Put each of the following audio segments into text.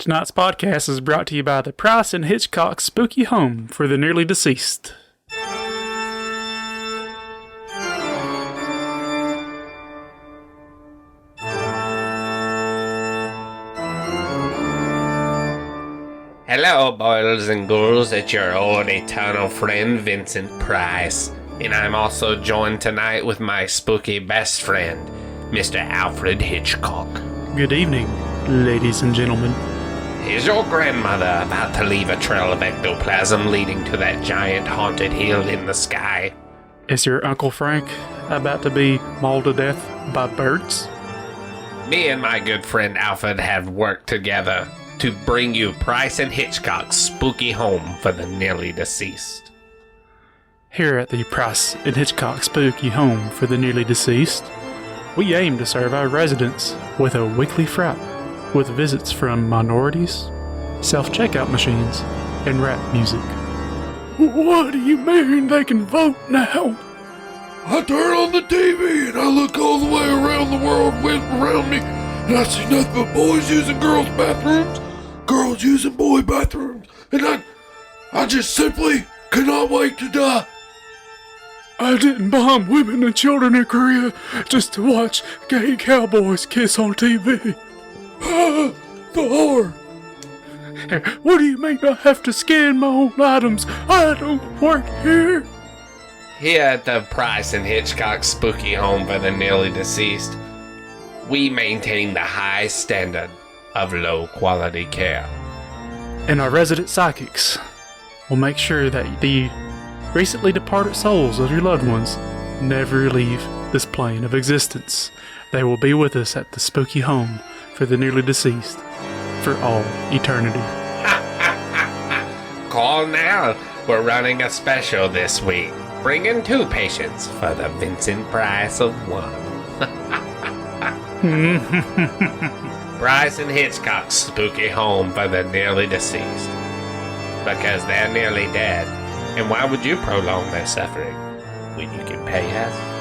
Tonight's podcast is brought to you by the Price and Hitchcock Spooky Home for the Nearly Deceased. Hello, boys and girls, it's your old eternal friend, Vincent Price. And I'm also joined tonight with my spooky best friend, Mr. Alfred Hitchcock. Good evening, ladies and gentlemen. Is your grandmother about to leave a trail of ectoplasm leading to that giant haunted hill in the sky? Is your Uncle Frank about to be mauled to death by birds? Me and my good friend Alfred have worked together to bring you Price and Hitchcock's spooky home for the nearly deceased. Here at the Price and Hitchcock Spooky Home for the Nearly Deceased, we aim to serve our residents with a weekly fright, with visits from minorities, self-checkout machines, and rap music. What do you mean they can vote now? I turn on the TV and I look all the way around the world around me, and I see nothing but boys using girls' bathrooms, girls using boy bathrooms, and I just simply cannot wait to die. I didn't bomb women and children in Korea just to watch gay cowboys kiss on TV. The whore. What do you mean I have to scan my own items? I don't work here. Here at the Price and Hitchcock Spooky Home for the Nearly Deceased, we maintain the high standard of low-quality care. And our resident psychics will make sure that the recently departed souls of your loved ones never leave this plane of existence. They will be with us at the spooky home for the nearly deceased for all eternity. Call now. We're running a special this week. Bring in 2 patients for the Vincent price of 1. Price and Hitchcock's spooky home for the nearly deceased. Because they're nearly dead. And why would you prolong their suffering when you can pay us?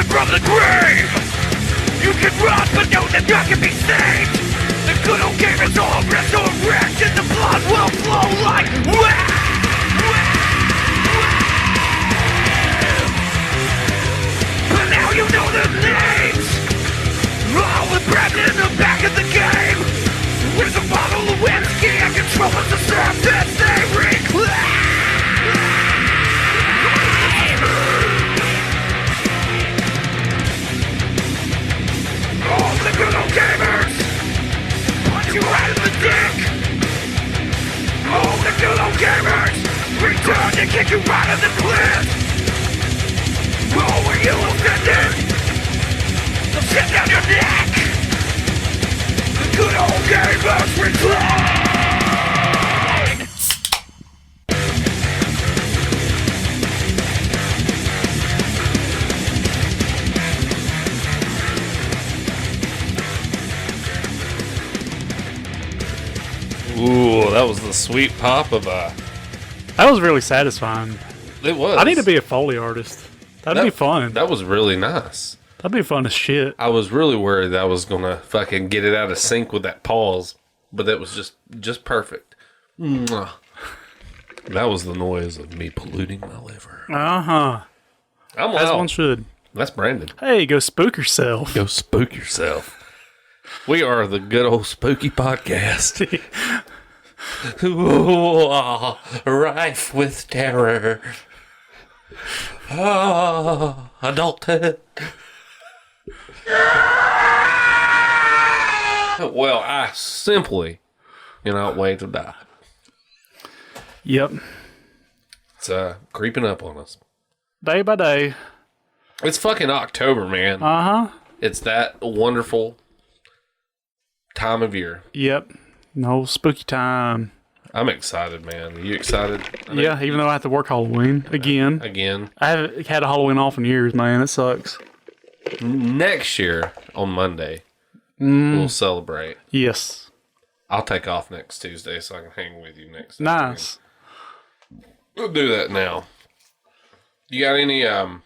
From the grave, you can run, but know that you can be saved. The good old game is all resurrect, and the blood will flow like but now you know their names. All the bread in the back of the game. With a bottle of whiskey and control of the surface they reclaim. All the good old gamers punch you right in the dick. All the good old gamers return to kick you right in the cliff. Oh, were you offended? They'll sit down your neck. The good old gamers return. Ooh, that was the sweet pop of a... That was really satisfying. It was. I need to be a Foley artist. That'd be fun. That was really nice. That'd be fun as shit. I was really worried that I was going to fucking get it out of sync with that pause, but that was just perfect. Mwah. That was the noise of me polluting my liver. Uh-huh. I'm As loud. one should. That's Brandon. Hey, go spook yourself. Go spook yourself. We are the good old spooky podcast. Rife with terror. Adulthood. Well, I simply cannot wait to die. Yep. It's creeping up on us. Day by day. It's fucking October, man. Uh-huh. It's that wonderful time of year. Yep. No spooky time. I'm excited, man. Are you excited? Yeah, even though I have to work Halloween again. Again. I haven't had a Halloween off in years, man. It sucks. Next year on Monday, we'll celebrate. Yes. I'll take off next Tuesday so I can hang with you next Nice. We'll do that now. You got any, I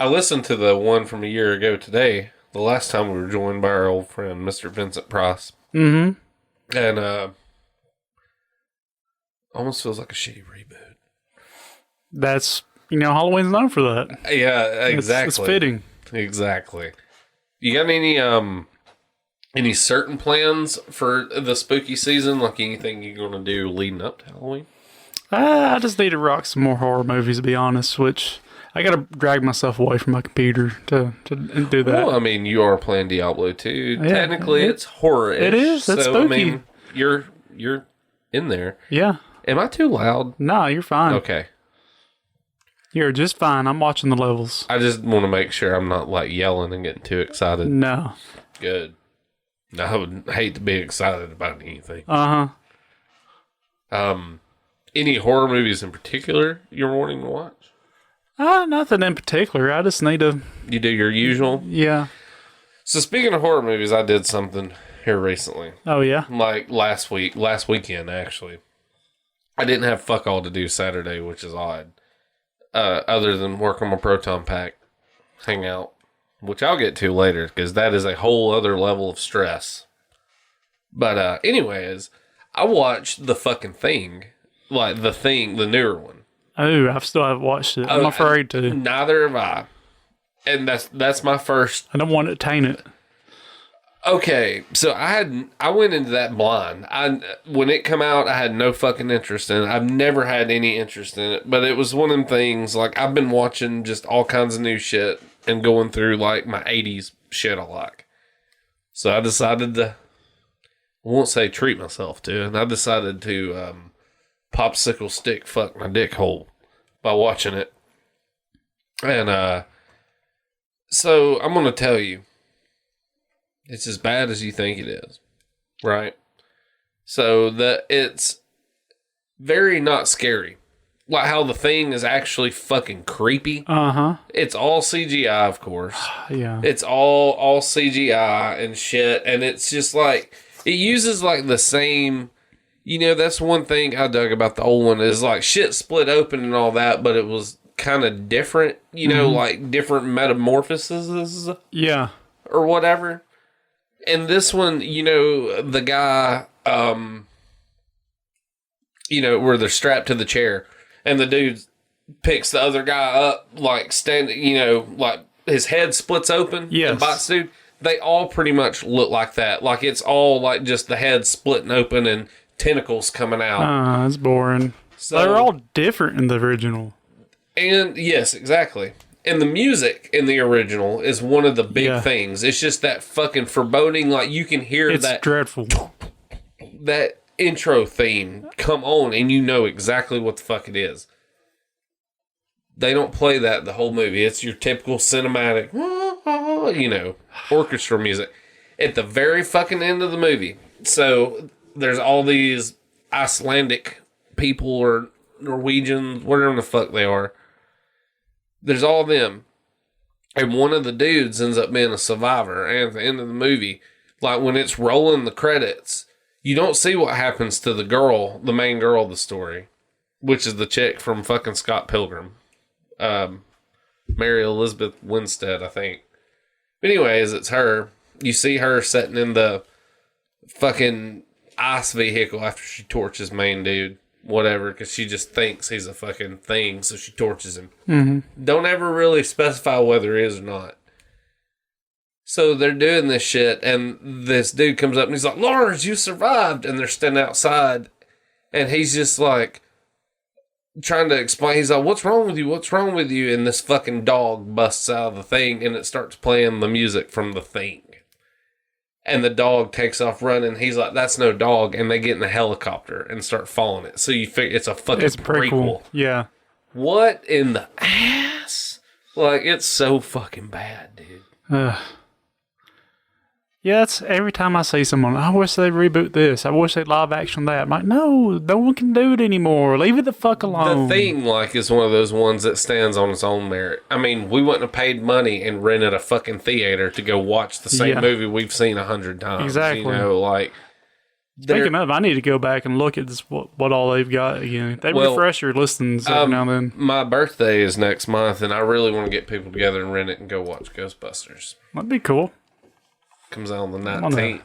listened to the one from a year ago today, the last time we were joined by our old friend, Mr. Vincent Price. Mm-hmm. And, almost feels like a shitty reboot. That's, Halloween's known for that. Yeah, exactly. It's fitting. Exactly. You got any certain plans for the spooky season? Like anything you're going to do leading up to Halloween? I just need to rock some more horror movies, to be honest, which I got to drag myself away from my computer to do that. Well, I mean, you are playing Diablo too. Yeah, Technically, it's horror-ish. It is. It's so, spooky. I mean, you're in there. Yeah. Am I too loud? No, you're fine. Okay. You're just fine. I'm watching the levels. I just want to make sure I'm not like yelling and getting too excited. No. Good. I would hate to be excited about anything. Any horror movies in particular you're wanting to watch? Nothing in particular. I just need to... You do your usual? Yeah. So speaking of horror movies, I did something here recently. Oh, yeah? Like last weekend, actually. I didn't have fuck all to do Saturday, which is odd. Other than work on my proton pack, hang out, which I'll get to later, because that is a whole other level of stress. But anyways, I watched The fucking Thing. Like, The Thing, the newer one. Oh, I still haven't watched it. I'm afraid to. Neither have I. And that's my first... I don't want to taint it. Okay, so I went into that blind. When it come out, I had no fucking interest in it. I've never had any interest in it, but it was one of them things, like, I've been watching just all kinds of new shit and going through, like, my 80s shit I like. So I decided to, I won't say treat myself to, and I decided to popsicle stick fuck my dick hole by watching it. And so I'm going to tell you, it's as bad as you think it is, right? So it's very not scary. Like how The Thing is actually fucking creepy. Uh-huh. It's all CGI, of course. Yeah. It's all CGI and shit. And it's just like, it uses like the same, that's one thing I dug about the old one is like shit split open and all that, but it was kind of different, like different metamorphoses. Yeah. Or whatever. And this one, the guy, where they're strapped to the chair and the dude picks the other guy up, like standing, like his head splits open yes. and bites dude. They all pretty much look like that. Like it's all like just the head splitting open and tentacles coming out. It's boring. So, they're all different in the original. And yes, exactly. And the music in the original is one of the big things. It's just that fucking foreboding, like you can hear it's that dreadful. That intro theme come on and you know exactly what the fuck it is. They don't play that the whole movie. It's your typical cinematic, orchestra music. At the very fucking end of the movie. So there's all these Icelandic people or Norwegians, whatever the fuck they are. There's all of them. And one of the dudes ends up being a survivor. And at the end of the movie, like when it's rolling the credits, you don't see what happens to the girl, the main girl of the story, which is the chick from fucking Scott Pilgrim. Mary Elizabeth Winstead, I think. Anyways, it's her. You see her sitting in the fucking ice vehicle after she torches main dude. Whatever, because she just thinks he's a fucking thing, so she torches him. Mm-hmm. Don't ever really specify whether he is or not. So they're doing this shit, and this dude comes up and he's like, Lawrence, you survived! And they're standing outside, and he's just like, trying to explain. He's like, what's wrong with you? What's wrong with you? And this fucking dog busts out of the thing, and it starts playing the music from The Thing. And the dog takes off running. He's like, that's no dog. And they get in a helicopter and start following it. So you figure it's a fucking prequel. Cool. Yeah. What in the ass? Like, it's so fucking bad, dude. Yeah, that's every time I see someone, I wish they'd reboot this. I wish they'd live action that. I'm like, no one can do it anymore. Leave it the fuck alone. The Thing, like, is one of those ones that stands on its own merit. I mean, we wouldn't have paid money and rented a fucking theater to go watch the same movie we've seen 100 times. Exactly. You know, like... Speaking of, I need to go back and look at this, what all they've got again. They refresh your listings every now and then. My birthday is next month, and I really want to get people together and rent it and go watch Ghostbusters. That'd be cool. Comes out on the 19th.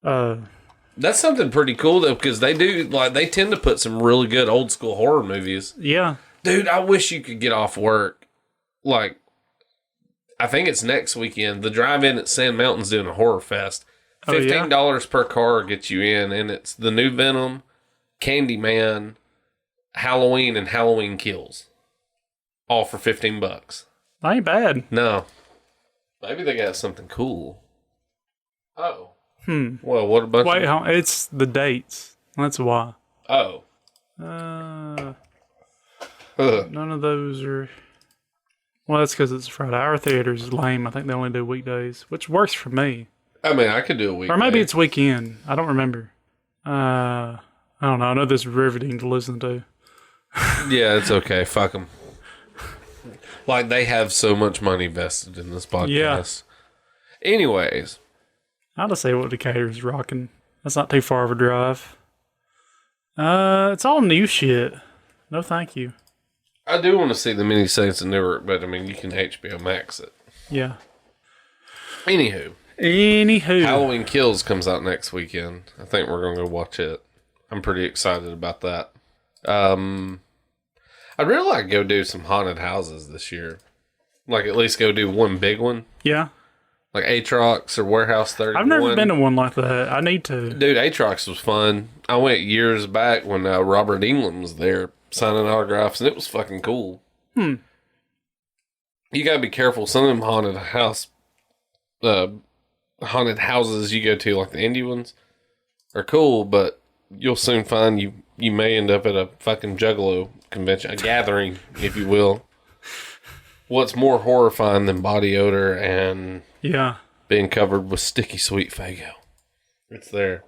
Uh, That's something pretty cool, though, because they do, like, they tend to put some really good old school horror movies. Yeah. Dude, I wish you could get off work. Like, I think it's next weekend. The drive-in at Sand Mountain's doing a horror fest. $15 per car gets you in, and it's the new Venom, Candyman, Halloween, and Halloween Kills. All for $15. That ain't bad. No. Maybe they got something cool. Oh. Well, what about Wait, it's the dates. That's why. Oh. None of those are... Well, that's because it's Friday. Our theater's is lame. I think they only do weekdays, which works for me. I mean, I could do a weekday. Or maybe it's weekend. I don't remember. I don't know. I know this is riveting to listen to. Yeah, it's okay. Fuck them. Like, they have so much money vested in this podcast. Yeah. Anyways. I'll just say what Decatur's rocking. That's not too far of a drive. It's all new shit. No thank you. I do want to see the mini Saints in Newark, but I mean, you can HBO Max it. Yeah. Anywho. Halloween Kills comes out next weekend. I think we're going to go watch it. I'm pretty excited about that. I'd really like to go do some haunted houses this year. Like, at least go do one big one. Yeah. Like Aatrox or Warehouse 31. I've never been to one like that. I need to. Dude, Aatrox was fun. I went years back when Robert Englund was there signing autographs, and it was fucking cool. You gotta be careful. Some of them haunted houses you go to, like the indie ones, are cool, but you'll soon find you may end up at a fucking Juggalo convention, a gathering, if you will. What's more horrifying than body odor and being covered with sticky sweet Faygo? It's there.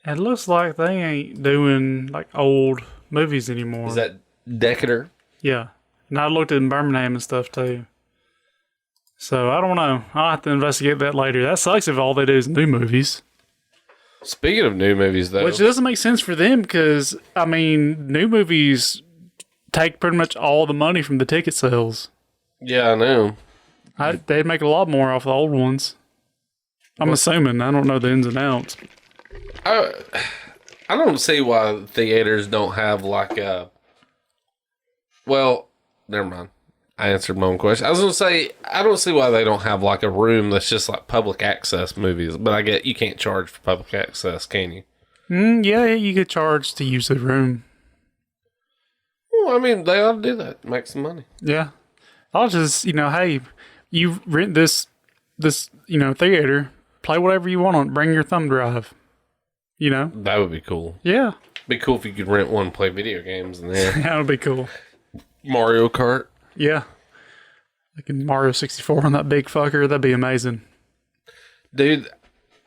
It looks like they ain't doing like old movies anymore. Is that Decatur? Yeah. And I looked in Birmingham and stuff too. So I don't know. I'll have to investigate that later. That sucks if all they do is new movies. Speaking of new movies, though. Which doesn't make sense for them because, I mean, new movies take pretty much all the money from the ticket sales. Yeah, I know. They'd make a lot more off the old ones. I'm assuming. I don't know the ins and outs. I don't see why theaters don't have like a... Well, never mind. I answered my own question. I was going to say, I don't see why they don't have like a room that's just like public access movies. But I get you can't charge for public access, can you? Yeah, you get charged to use the room. Well, I mean, they ought to do that. Make some money. Yeah. I'll just, hey, you rent this, theater. Play whatever you want on it. Bring your thumb drive. That would be cool. Yeah. Be cool if you could rent one and play video games in there. That would be cool. Mario Kart. Yeah. Like in Mario 64 on that big fucker. That'd be amazing. Dude,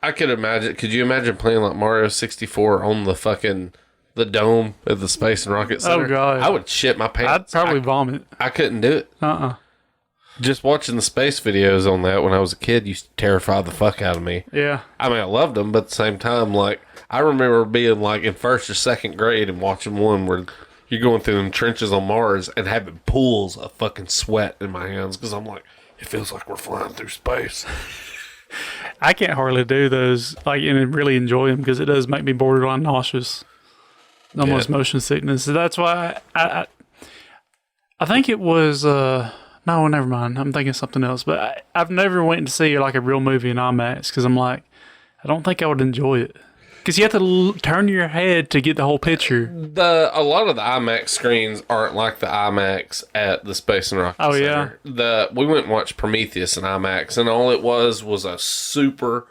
I could imagine. Could you imagine playing like Mario 64 on the dome of the Space and Rocket Center? Oh, God. I would shit my pants. I'd probably vomit. I couldn't do it. Just watching the space videos on that when I was a kid used to terrify the fuck out of me. Yeah. I mean, I loved them, but at the same time, like, I remember being like in first or second grade and watching one where you're going through them trenches on Mars and having pools of fucking sweat in my hands because I'm like, it feels like we're flying through space. I can't hardly do those, and really enjoy them because it does make me borderline nauseous. Almost motion sickness. So that's why I think it was, no, never mind. I'm thinking something else. But I've never went to see like a real movie in IMAX because I'm like, I don't think I would enjoy it. Because you have to turn your head to get the whole picture. A lot of the IMAX screens aren't like the IMAX at the Space and Rocket Center. Yeah. We went and watched Prometheus in IMAX, and all it was a super...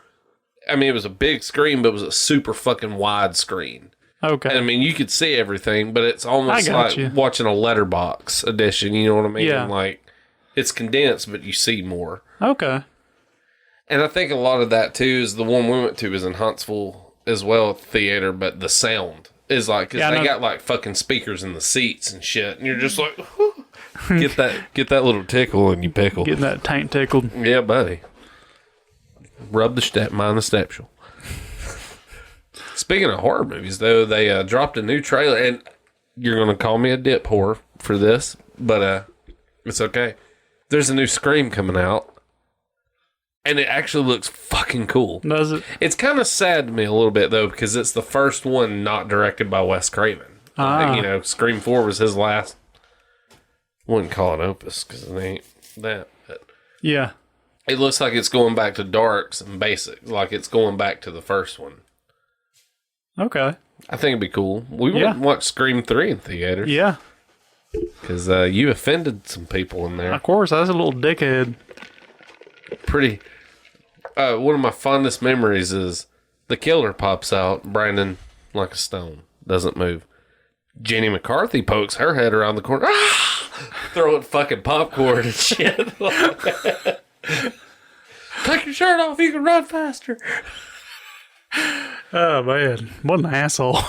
I mean, it was a big screen, but it was a super fucking wide screen. Okay. And, I mean, you could see everything, but it's almost like watching a letterbox edition, you know what I mean? Yeah. Like, it's condensed, but you see more. Okay. And I think a lot of that, too, is the one we went to is in Huntsville as well at the theater, but the sound is like, because they got like fucking speakers in the seats and shit, and you're just like, get that little tickle and you pickle. Getting that taint tickled. Yeah, buddy. Rub mind the stepsel. Speaking of horror movies, though, they dropped a new trailer, and you're going to call me a dip whore for this, but it's okay. There's a new Scream coming out, and it actually looks fucking cool. Does it? It's kind of sad to me a little bit, though, because it's the first one not directed by Wes Craven. Scream 4 was his last. Wouldn't call it opus, because it ain't that. But yeah. It looks like it's going back to darks and basic, like it's going back to the first one. Okay. I think it'd be cool. We wouldn't watch Scream 3 in theaters. Yeah. Because you offended some people in there. Of course, I was a little dickhead. Pretty. One of my fondest memories is the killer pops out, Brandon like a stone, doesn't move. Jenny McCarthy pokes her head around the corner, throwing fucking popcorn and shit. Take your shirt off, you can run faster. Oh, man. What an asshole.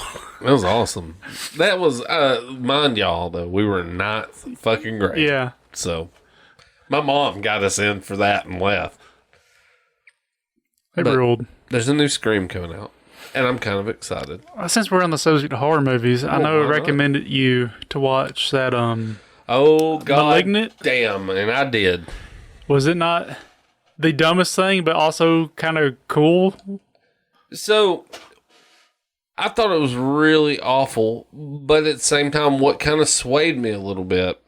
That was awesome. That was, mind y'all, though, we were not fucking great. Yeah. So, my mom got us in for that and left. They ruled. There's a new Scream coming out, and I'm kind of excited. Since we're on the subject of horror movies, I know I recommended you to watch that, oh, God. Malignant. Damn, and I did. Was it not the dumbest thing, but also kind of cool? So, I thought it was really awful, but at the same time, what kind of swayed me a little bit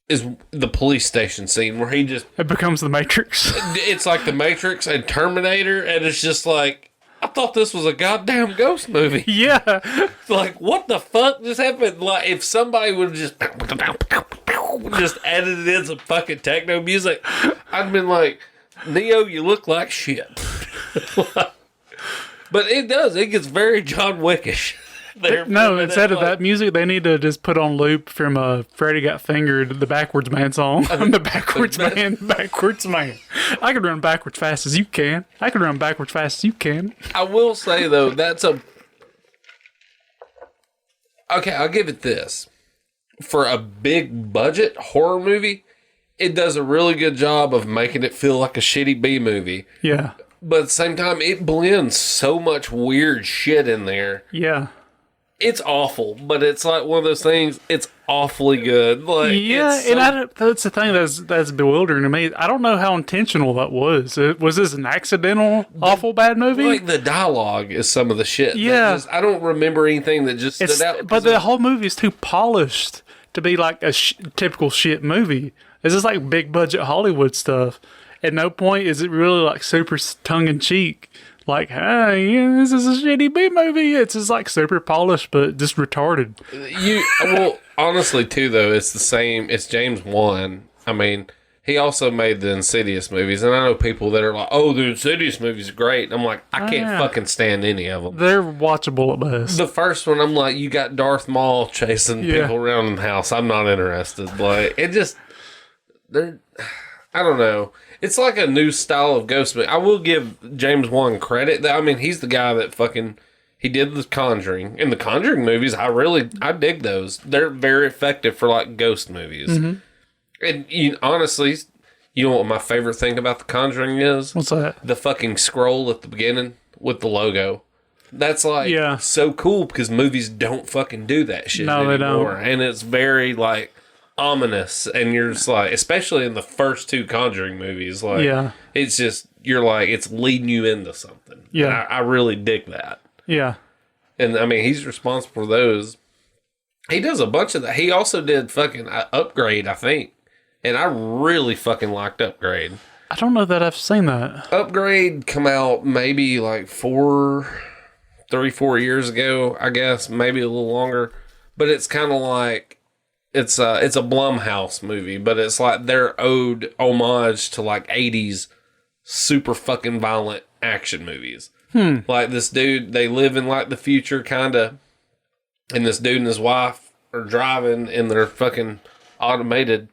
is the police station scene where he just... It becomes the Matrix. It's like the Matrix and Terminator, and it's just like, I thought this was a goddamn ghost movie. Yeah. Like, what the fuck just happened? Like, if somebody would have just edited in some fucking techno music, I'd have been like, Neo, you look like shit. But it does. It gets very John Wickish. No, instead of that music, they need to just put on loop from Freddy Got Fingered, the Backwards Man song. I'm the Backwards Man, Backwards Man. I can run backwards fast as you can. I can run backwards fast as you can. I will say, though, that's a... Okay, I'll give it this. For a big budget horror movie, it does a really good job of making it feel like a shitty B movie. Yeah. But at the same time, it blends so much weird shit in there. Yeah. It's awful, but it's like one of those things, it's awfully good. Like, yeah, and that's the thing that's bewildering to me. I don't know how intentional that was. Was this an accidental, awful bad movie? Like, the dialogue is some of the shit. Yeah. I don't remember anything that just stood out. But the whole movie is too polished to be like a typical shit movie. It's just like big budget Hollywood stuff. At no point is it really like super tongue-in-cheek. Like, hey, this is a shitty B movie. It's just like super polished, but just retarded. Well, honestly, too, though, it's the same. It's James Wan. I mean, he also made the Insidious movies, and I know people that are like, oh, the Insidious movies are great. And I'm like, I can't fucking stand any of them. They're watchable at best. The first one, I'm like, you got Darth Maul chasing people around in the house. I'm not interested. Like, it just, I don't know. It's like a new style of ghost movie. I will give James Wan credit. I mean, he's the guy that he did The Conjuring. And the Conjuring movies, I dig those. They're very effective for like ghost movies. Mm-hmm. And honestly, you know what my favorite thing about The Conjuring is? What's that? The fucking scroll at the beginning with the logo. That's like so cool because movies don't fucking do that shit anymore. They don't. And it's very like ominous, and you're just like, especially in the first two Conjuring movies, like, it's just, you're like, it's leading you into something. Yeah. I really dig that. Yeah. And I mean, he's responsible for those. He does a bunch of that. He also did fucking Upgrade, I think. And I really fucking liked Upgrade. I don't know that I've seen that. Upgrade come out maybe like 4 years ago, I guess, maybe a little longer. But it's kind of like, it's a Blumhouse movie, but it's like their ode homage to like 80s super fucking violent action movies. Like this dude, they live in like the future kind of, and this dude and his wife are driving in their fucking automated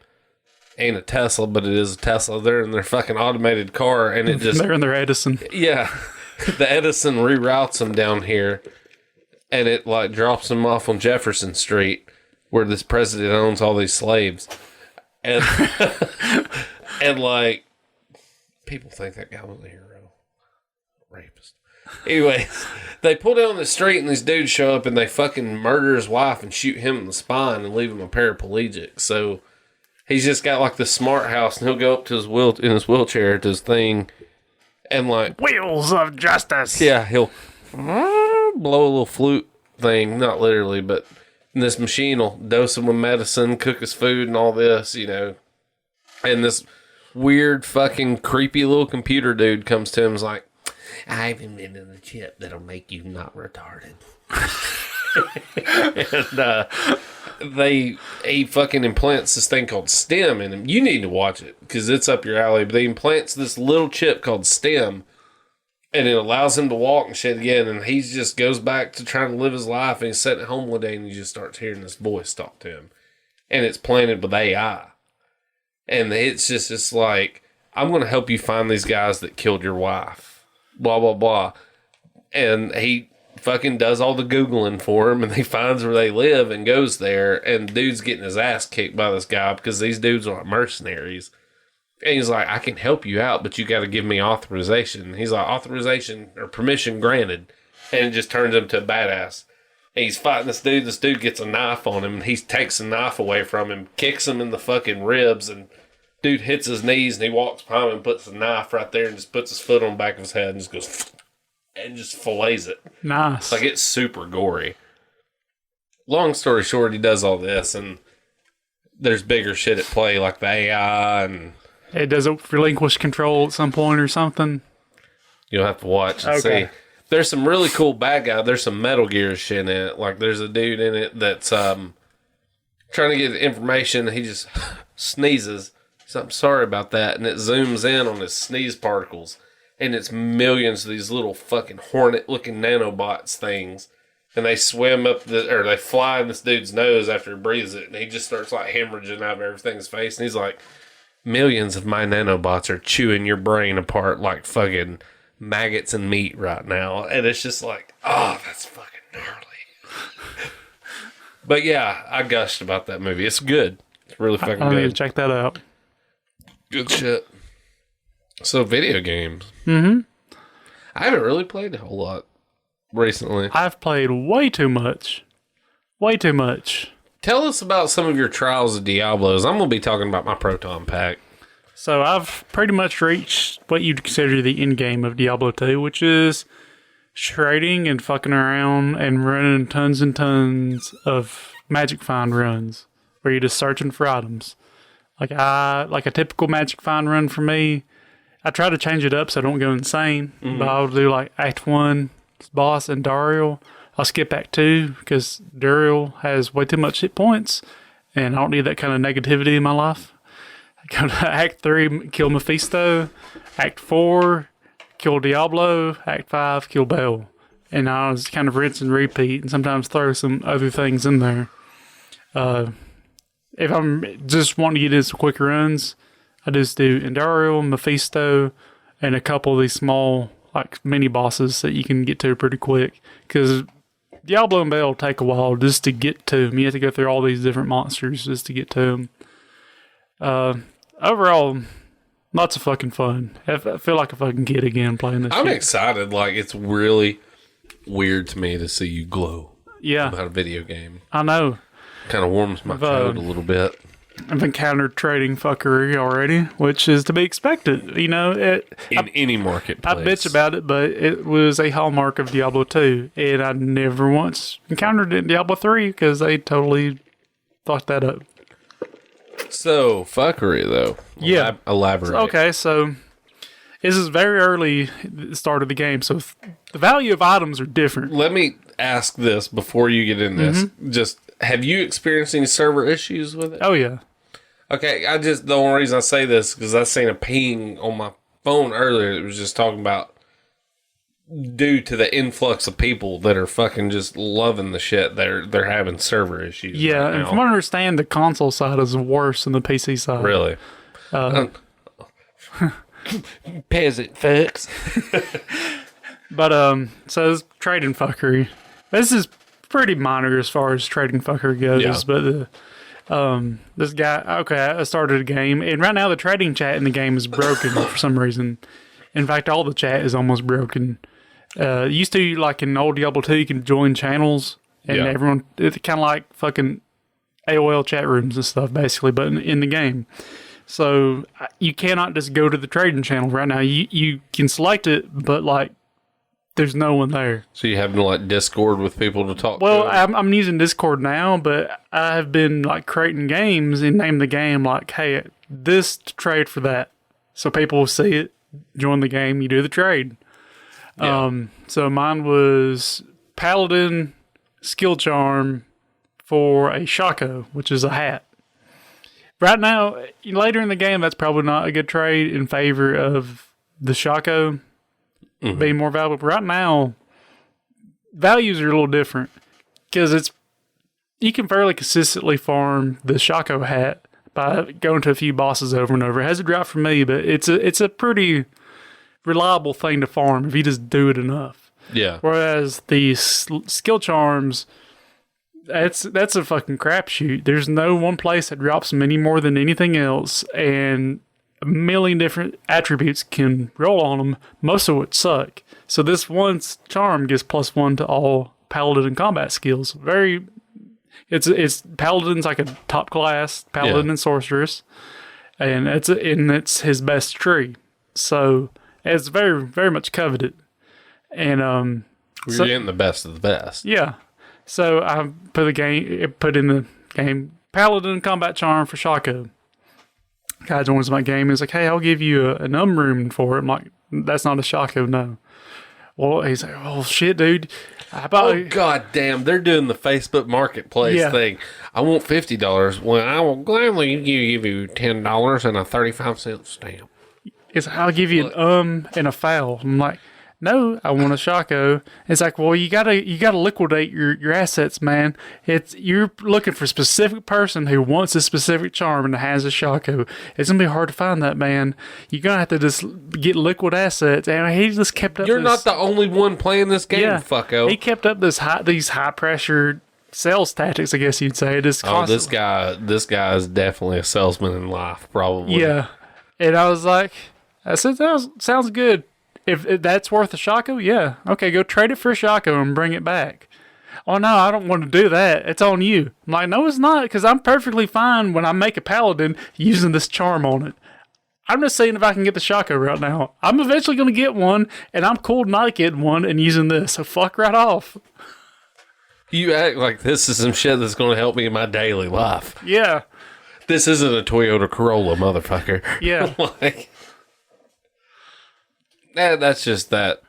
ain't a Tesla, but it is a Tesla. They're in their fucking automated car, and it just... They're in their Edison. Yeah. The Edison reroutes them down here, and it, like, drops them off on Jefferson Street, where this president owns all these slaves. And, and like, people think that guy was a hero. Rapist. Anyways, they pull down the street and these dudes show up and they fucking murder his wife and shoot him in the spine and leave him a paraplegic. So he's just got like the smart house and he'll go up to his in his wheelchair to his thing and like Wheels of justice. Yeah, he'll blow a little flute thing, not literally, but this machine will dose him with medicine, cook his food and all this, you know. And this weird fucking creepy little computer dude comes to him and is like, I've invented a chip that'll make you not retarded. And he fucking implants this thing called STEM in him. You need to watch it because it's up your alley. But he implants this little chip called STEM, and it allows him to walk and shit again. And he just goes back to trying to live his life. And he's sitting at home one day, and he just starts hearing this voice talk to him, and it's planted with AI. And it's like, I'm going to help you find these guys that killed your wife. Blah, blah, blah. And he fucking does all the Googling for him, and he finds where they live and goes there, and dude's getting his ass kicked by this guy because these dudes are like mercenaries. And he's like, I can help you out, but you got to give me authorization. And he's like, authorization or permission granted. And it just turns him to a badass. And he's fighting this dude. This dude gets a knife on him, and he takes the knife away from him, kicks him in the fucking ribs, and dude hits his knees, and he walks behind him and puts the knife right there and just puts his foot on the back of his head and just goes and just fillets it. Nice. Like, it's super gory. Long story short, he does all this, and there's bigger shit at play, like the AI, and it doesn't relinquish control at some point or something. You'll have to watch and see. There's some really cool bad guy. There's some Metal Gear shit in it. Like, there's a dude in it that's trying to get information. He just sneezes. So I'm sorry about that. And it zooms in on his sneeze particles. And it's millions of these little fucking hornet-looking nanobots things. And they swim up they fly in this dude's nose after he breathes it. And he just starts like hemorrhaging out of everything's face. And he's like, millions of my nanobots are chewing your brain apart like fucking maggots and meat right now. And it's just like, oh, that's fucking gnarly. But yeah, I gushed about that movie. It's good. It's really fucking good. I need to check that out. Good shit. So, video games. Mm-hmm. I haven't really played a whole lot recently. I've played way too much. Way too much. Tell us about some of your trials of Diablos. I'm going to be talking about my proton pack. So, I've pretty much reached what you'd consider the end game of Diablo 2, which is trading and fucking around and running tons and tons of magic find runs where you're just searching for items. Like a typical magic find run for me, I try to change it up so I don't go insane. Mm-hmm. But I'll do like Act 1 boss and Dariel. I'll skip Act 2 because Dariel has way too much hit points and I don't need that kind of negativity in my life. I go to Act 3, kill Mephisto. Act 4, kill Diablo. Act 5, kill Bell. And I was kind of rinse and repeat and sometimes throw some other things in there. If I'm just wanting to get in some quick runs, I just do Endariel, Mephisto, and a couple of these small, like, mini bosses that you can get to pretty quick. Because Diablo and Bell take a while just to get to them. You have to go through all these different monsters just to get to them. Overall, lots of fucking fun. I feel like a fucking kid again playing this I'm shit. excited. Like, it's really weird to me to see you glow about a video game. I know. Kind of warms my throat a little bit. I've encountered trading fuckery already, which is to be expected. You know, in any marketplace. I bitch about it, but it was a hallmark of Diablo 2, and I never once encountered it in Diablo 3 because they totally fucked that up. So, fuckery, though. Yeah. Elaborate. Okay, so this is very early at the start of the game, so the value of items are different. Let me ask this before you get in this. Mm-hmm. Just, have you experienced any server issues with it? Oh, yeah. Okay, the only reason I say this is because I seen a ping on my phone earlier that was just talking about due to the influx of people that are fucking just loving the shit. They're having server issues. Yeah, right and now. from what I understand, the console side is worse than the PC side. Really. Peasant fucks. But so it's trading fuckery. This is pretty minor as far as trading fuckery goes. Yeah. But this guy, okay, I started a game, and right now the trading chat in the game is broken for some reason. In fact, all the chat is almost broken. Used to, like in old Diablo 2, you can join channels, and everyone, it's kind of like fucking AOL chat rooms and stuff, basically, but in the game. So you cannot just go to the trading channel right now. You can select it, but like there's no one there. So you have to like Discord with people to talk Well, to? I'm using Discord now, but I've been like creating games and name the game like, hey, this to trade for that. So people will see it, join the game, you do the trade. Yeah. So mine was Paladin Skill Charm for a Shaco, which is a hat. Right now, later in the game, that's probably not a good trade in favor of the Shaco being more valuable. But right now, values are a little different because you can fairly consistently farm the Shaco hat by going to a few bosses over and over. It hasn't dropped for me, but it's a pretty reliable thing to farm if you just do it enough. Yeah. Whereas the skill charms, that's a fucking crapshoot. There's no one place that drops them any more than anything else, and a million different attributes can roll on them, most of which suck. So this one charm gives +1 to all paladin and combat skills. It's paladin's like a top class paladin and sorceress, and it's his best tree. So it's very, very much coveted. And You're getting the best of the best. yeah. So I put in the game Paladin Combat Charm for Shaco. Guy joins my game and is like, hey, I'll give you an room for it. I'm like, that's not a Shaco, no. Well, he's like, oh shit, dude. Oh god damn, they're doing the Facebook Marketplace thing. I want $50. Well, I will gladly give you $10 and a 35-cent stamp. It's like, I'll give you an and a foul. I'm like, no, I want a Shaco. It's like, well, you gotta liquidate your assets, man. You're looking for a specific person who wants a specific charm and has a Shaco. It's gonna be hard to find that, man. You're gonna have to just get liquid assets, and he just kept up. You're not the only one playing this game, fucko. He kept up these high pressure sales tactics, I guess you'd say. This guy is definitely a salesman in life, probably. Yeah, and I said, that sounds good. If that's worth a Shaco, yeah. Okay, go trade it for a Shaco and bring it back. Oh, no, I don't want to do that. It's on you. I'm like, no, it's not, because I'm perfectly fine when I make a Paladin using this charm on it. I'm just saying if I can get the Shaco right now. I'm eventually going to get one, and I'm cool not getting one and using this, so fuck right off. You act like this is some shit that's going to help me in my daily life. Yeah. This isn't a Toyota Corolla, motherfucker. Yeah. Like... that's just that.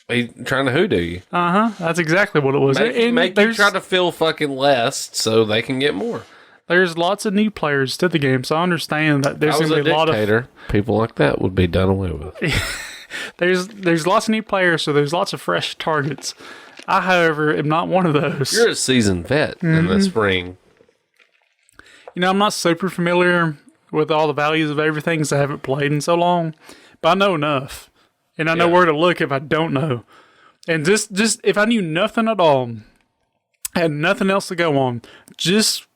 He's trying to hoodoo you. That's exactly what it was. Make you try to feel fucking less so they can get more. There's lots of new players to the game, so I understand that there's going to be a lot of people like that would be done away with. There's lots of new players, so there's lots of fresh targets. I, however, am not one of those. You're a seasoned vet in the spring. You know, I'm not super familiar with all the values of everything because I haven't played in so long. But I know enough, and I know where to look if I don't know. And just if I knew nothing at all, had nothing else to go on, just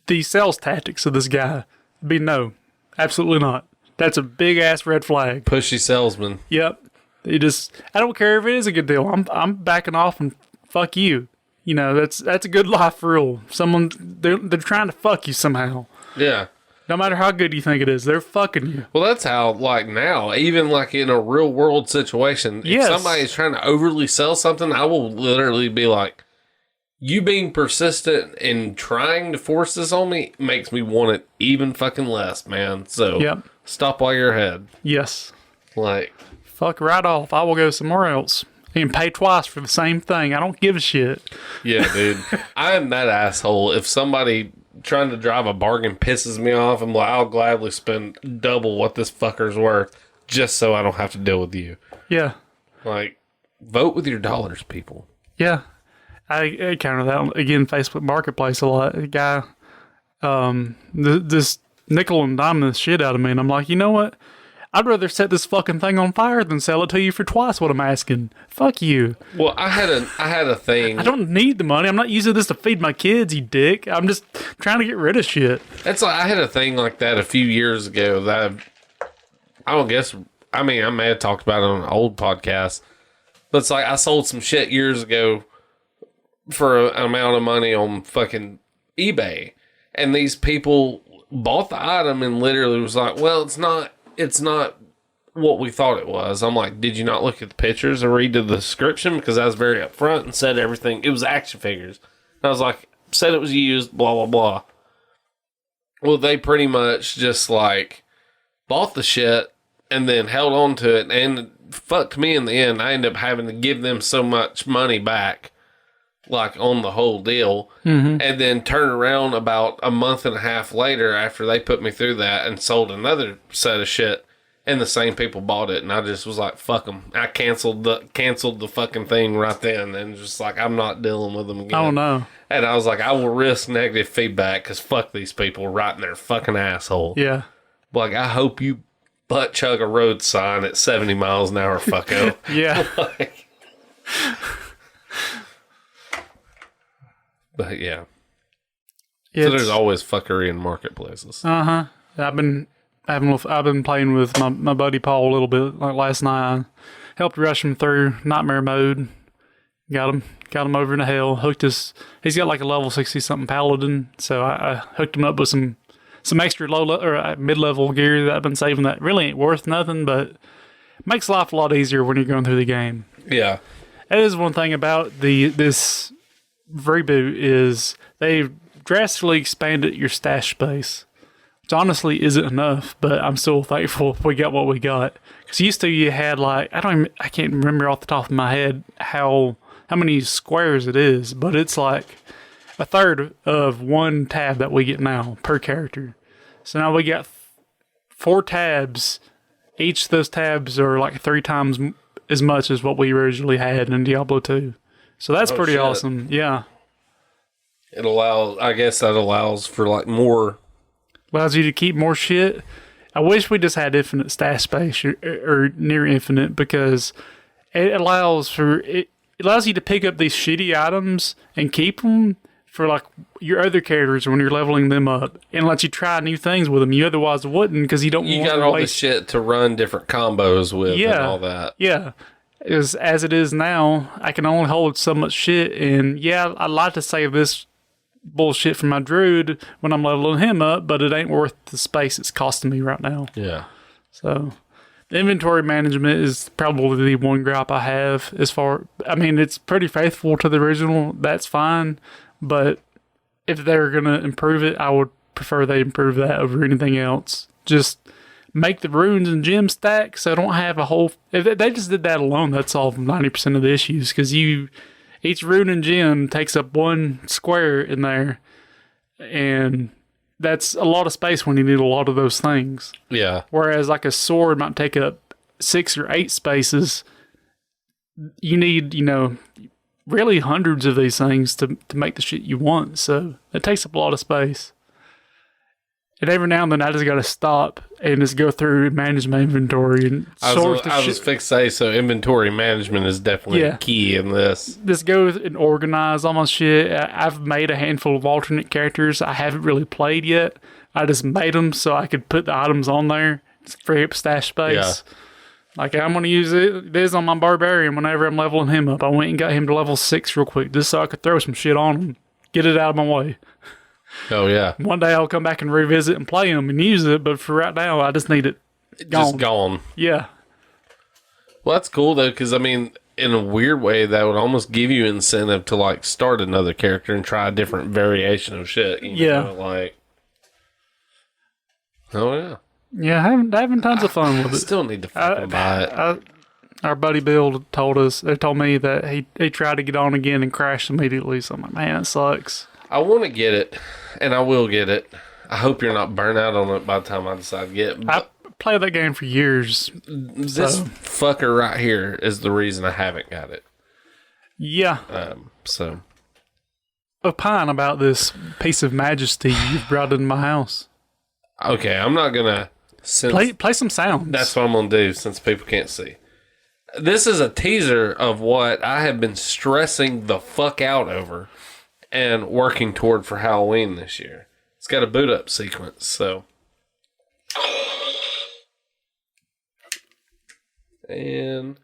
the sales tactics of this guy, be no, absolutely not. That's a big ass red flag. Pushy salesman. Yep. I don't care if it is a good deal. I'm backing off and fuck you. You know, that's a good life rule. They're trying to fuck you somehow. Yeah. No matter how good you think it is, they're fucking you. Well, that's how, like, now, even, like, in a real-world situation, if somebody's trying to overly sell something, I will literally be like, you being persistent and trying to force this on me makes me want it even fucking less, man. So, stop while you're ahead. Yes. Like... Fuck right off. I will go somewhere else. And pay twice for the same thing. I don't give a shit. Yeah, dude. I am that asshole. If somebody... trying to drive a bargain pisses me off, I'm like, I'll gladly spend double what this fucker's worth just so I don't have to deal with you. Yeah. Like, vote with your dollars, people. Yeah. I counter that again. Facebook Marketplace a lot. A guy, this nickel and diamond the shit out of me, and I'm like, you know what? I'd rather set this fucking thing on fire than sell it to you for twice what I'm asking. Fuck you. Well, I had a thing. I don't need the money. I'm not using this to feed my kids, you dick. I'm just trying to get rid of shit. That's like, I had a thing like that a few years ago that I don't guess. I mean, I may have talked about it on an old podcast, but it's like I sold some shit years ago for an amount of money on fucking eBay, and these people bought the item and literally was like, "Well, it's not what we thought it was." I'm like, "Did you not look at the pictures or read the description?" Because I was very upfront and said everything. It was action figures. I was like, said it was used, blah blah blah. Well, they pretty much just like bought the shit and then held on to it and fucked me in the end. I ended up having to give them so much money back, like on the whole deal, and then turn around about a month and a half later after they put me through that and sold another set of shit, and the same people bought it, and I just was like, fuck them. I canceled the fucking thing right then, and just like, I'm not dealing with them again. Oh no. And I was like, I will risk negative feedback because fuck these people right in their fucking asshole. Yeah. Like, I hope you butt chug a road sign at 70 miles an hour, fucko. Yeah. Like, but yeah. So there's always fuckery in marketplaces. Uh-huh. I've been playing with my buddy Paul a little bit. Like last night, I helped rush him through nightmare mode. Got him over into hell. He's got like a level 60 something paladin, so I hooked him up with some extra mid-level gear that I've been saving that really ain't worth nothing, but makes life a lot easier when you're going through the game. Yeah. That is one thing about this reboot is they've drastically expanded your stash space, which honestly isn't enough, but I'm still thankful we got what we got. Because used to you had like, I can't remember off the top of my head how many squares it is, but it's like a third of one tab that we get now per character. So now we got 4 tabs. Each of those tabs are like 3 times as much as what we originally had in Diablo 2. So that's pretty shit. awesome. Yeah. I guess that allows for like more. Allows you to keep more shit. I wish we just had infinite stash space or near infinite, because it allows you to pick up these shitty items and keep them for like your other characters when you're leveling them up, and let you try new things with them you otherwise wouldn't, because you got all this shit to run different combos with and all that. Yeah. As it is now, I can only hold so much shit, and yeah, I'd like to save this bullshit for my druid when I'm leveling him up, but it ain't worth the space it's costing me right now. Yeah. So the inventory management is probably the one gripe I have. It's pretty faithful to the original, that's fine, but if they're gonna improve it, I would prefer they improve that over anything else. Just make the runes and gems stack so I don't have a whole... If they just did that alone, that'd solve 90% of the issues, because each rune and gem takes up 1 square in there, and that's a lot of space when you need a lot of those things. Yeah. Whereas like a sword might take up 6 or 8 spaces. You need, really hundreds of these things to make the shit you want, so it takes up a lot of space. And every now and then I just gotta stop and just go through and manage my inventory and sort the shit. I was fixed to say, so inventory management is definitely key in this. Just go and organize all my shit. I've made a handful of alternate characters I haven't really played yet. I just made them so I could put the items on there, just free up stash space. Yeah. Like, I'm going to use this on my barbarian whenever I'm leveling him up. I went and got him to level 6 real quick just so I could throw some shit on him, get it out of my way. Oh, yeah. One day I'll come back and revisit and play them and use it, but for right now, I just need it gone. Just gone. Yeah. Well, that's cool, though, because, in a weird way, that would almost give you incentive to, like, start another character and try a different variation of shit. You know, like... Oh, yeah. Yeah, having tons of fun with it. Still need to fucking buy it. Our buddy Bill told me that he tried to get on again and crashed immediately, so I'm like, man, it sucks. I want to get it, and I will get it. I hope you're not burnt out on it by the time I decide to get it. played that game for years. This fucker right here is the reason I haven't got it. Yeah. So. Opine about this piece of majesty you've brought into my house. Okay, I'm not gonna... Play some sounds. That's what I'm gonna do since people can't see. This is a teaser of what I have been stressing the fuck out over and working toward for Halloween this year. It's got a boot up sequence, so. And.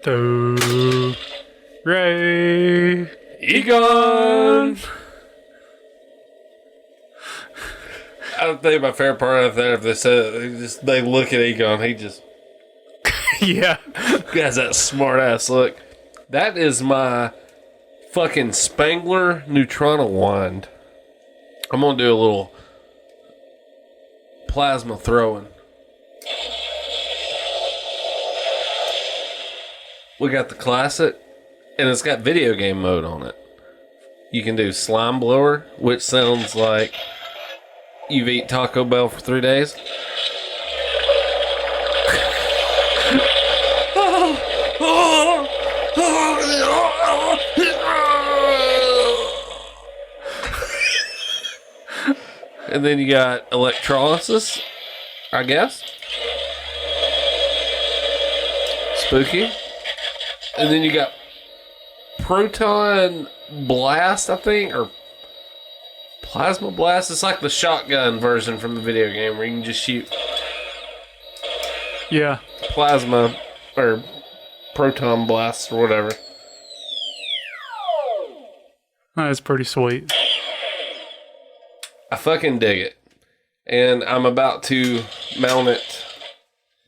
Do Ray Egon! I don't think my favorite part of that, if they said, they look at Egon, he just. Yeah. Has that smart ass look. That is my fucking Spangler Neutrona wand. I'm gonna do a little plasma throwing. We got the classic, and it's got video game mode on it. You can do slime blower, which sounds like you've eaten Taco Bell for 3 days. And then you got electrolysis, I guess. Spooky. And then you got proton blast, I think, or plasma blast. It's like the shotgun version from the video game where you can just shoot plasma or proton blasts or whatever. That's pretty sweet. I fucking dig it. And I'm about to mount it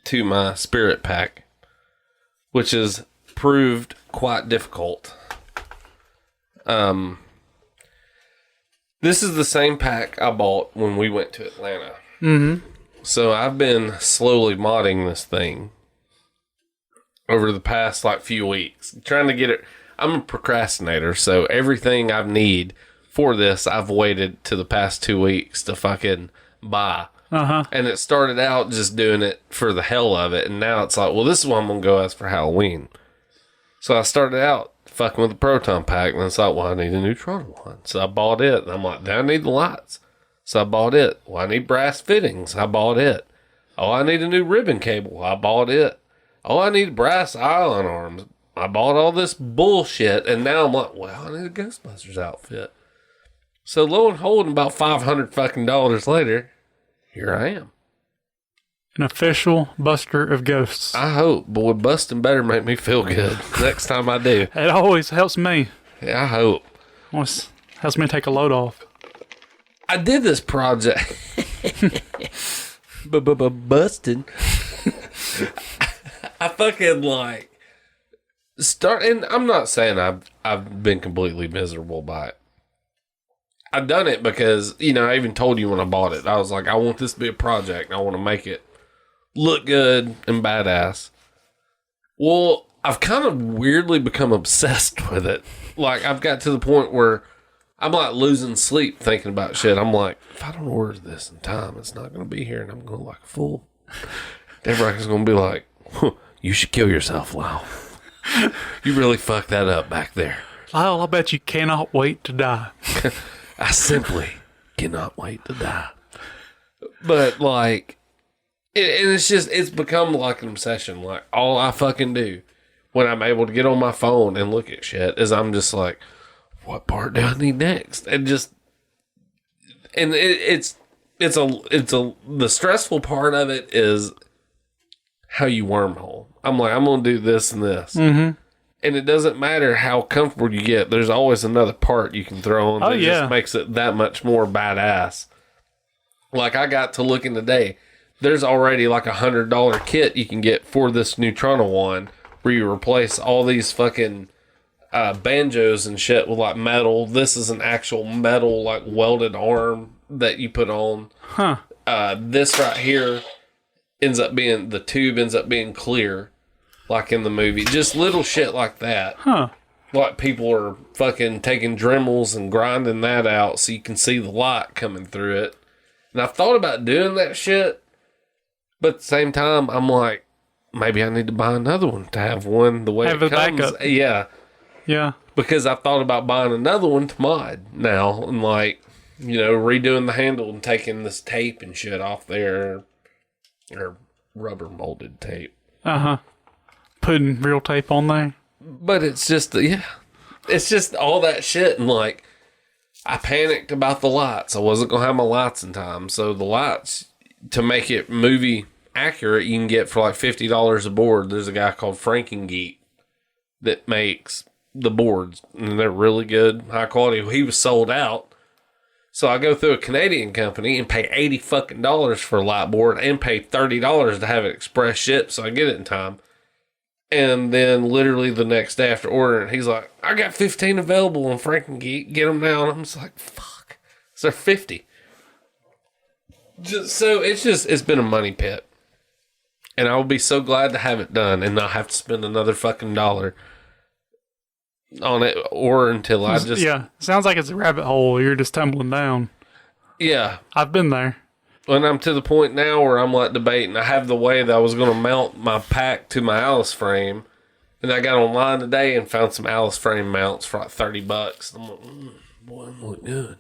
to my spirit pack, which has proved quite difficult. This is the same pack I bought when we went to Atlanta. Mm-hmm. So I've been slowly modding this thing over the past few weeks, trying to get it. I'm a procrastinator, so everything I need for this, I've waited to the past 2 weeks to fucking buy. Uh-huh. And it started out just doing it for the hell of it, and now it's like, well, this is what I'm gonna go as for Halloween. So I started out fucking with the proton pack, and I thought, well, I need a neutron one. So I bought it, and I'm like, then I need the lights. So I bought it. Well, I need brass fittings. I bought it. Oh, I need a new ribbon cable. I bought it. Oh, I need brass island arms. I bought all this bullshit, and now I'm like, well, I need a Ghostbusters outfit. So lo and behold, about $500 fucking dollars later, here I am. An official buster of ghosts. I hope, boy, busting better make me feel good next time I do. It always helps me. Yeah, I hope. Always helps me take a load off. I did this project. Busting. I fucking start, and I'm not saying I've been completely miserable by it. I've done it because, I even told you when I bought it, I was like, I want this to be a project. I want to make it look good and badass. Well, I've kind of weirdly become obsessed with it. I've got to the point where I'm losing sleep thinking about shit. I'm like, if I don't order this in time, it's not going to be here, and I'm going to look like a fool. Everybody's going to be like, you should kill yourself, Lyle. You really fucked that up back there. Lyle, I bet you cannot wait to die. I simply cannot wait to die. But it's become like an obsession. All I fucking do when I'm able to get on my phone and look at shit is I'm just like, what part do I need next? And the stressful part of it is how you wormhole. I'm like, I'm going to do this and this. Mm-hmm. And it doesn't matter how comfortable you get. There's always another part you can throw on that just makes it that much more badass. I got to looking today. There's already $100 kit you can get for this Neutrona wand where you replace all these fucking banjos and shit with metal. This is an actual metal welded arm that you put on. Huh. This right here the tube ends up being clear. Like in the movie. Just little shit like that. Huh. like people are fucking taking Dremels and grinding that out so you can see the light coming through it. And I've thought about doing that shit, but at the same time, I'm like, maybe I need to buy another one to have one the way Have it a comes. backup. Yeah. Yeah. Because I've thought about buying another one to mod now and like, you know, redoing the handle and taking this tape and shit off there. Or rubber molded tape. Uh-huh. Putting real tape on there. But it's just, it's just all that shit. And like, I panicked about the lights. I wasn't going to have my lights in time. So the lights, to make it movie accurate, you can get for like $50 a board. There's a guy called Frankengeek that makes the boards. And they're really good, high quality. He was sold out. So I go through a Canadian company and pay $80 fucking for a light board and pay $30 to have it express shipped so I get it in time. And then literally the next day after ordering, he's like, I got 15 available on Frankengeek. Get them now. And I'm just like, fuck. So they're 50. It's been a money pit. And I will be so glad to have it done and not have to spend another fucking dollar on it or until I just... Yeah. Sounds like it's a rabbit hole. You're just tumbling down. Yeah. I've been there. And I'm to the point now where I'm like debating. I have the way that I was going to mount my pack to my Alice frame. And I got online today and found some Alice frame mounts for like $30. I'm like, boy, I'm look good.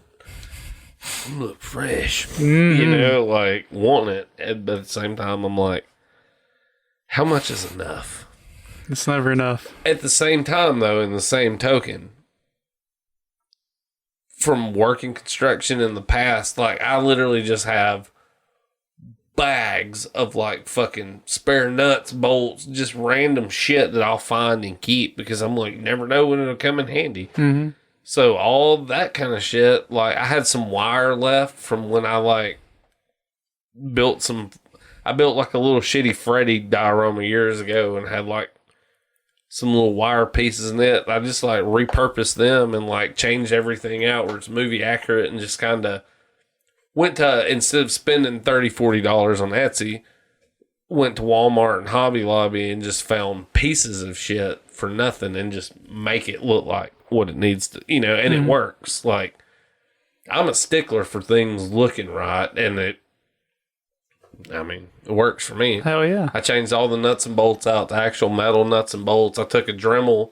I look fresh. Mm-hmm. You know, like wanting it. But at the same time, I'm like, how much is enough? It's never enough. At the same time, though, in the same token, from working construction in the past, like I literally just have bags of like fucking spare nuts, bolts, just random shit that I'll find and keep because I'm like, you never know when it'll come in handy. Mm-hmm. So all that kind of shit, like I had some wire left from when I like built like a little shitty Freddy diorama years ago and had like some little wire pieces in it. I just like repurposed them and like changed everything out where it's movie accurate and just kind of went to, instead of spending $30, $40 on Etsy, went to Walmart and Hobby Lobby and just found pieces of shit for nothing and just make it look like what it needs to, you know, and it works. Like, I'm a stickler for things looking right, and it works for me. Hell yeah. I changed all the nuts and bolts out, the actual metal nuts and bolts. I took a Dremel,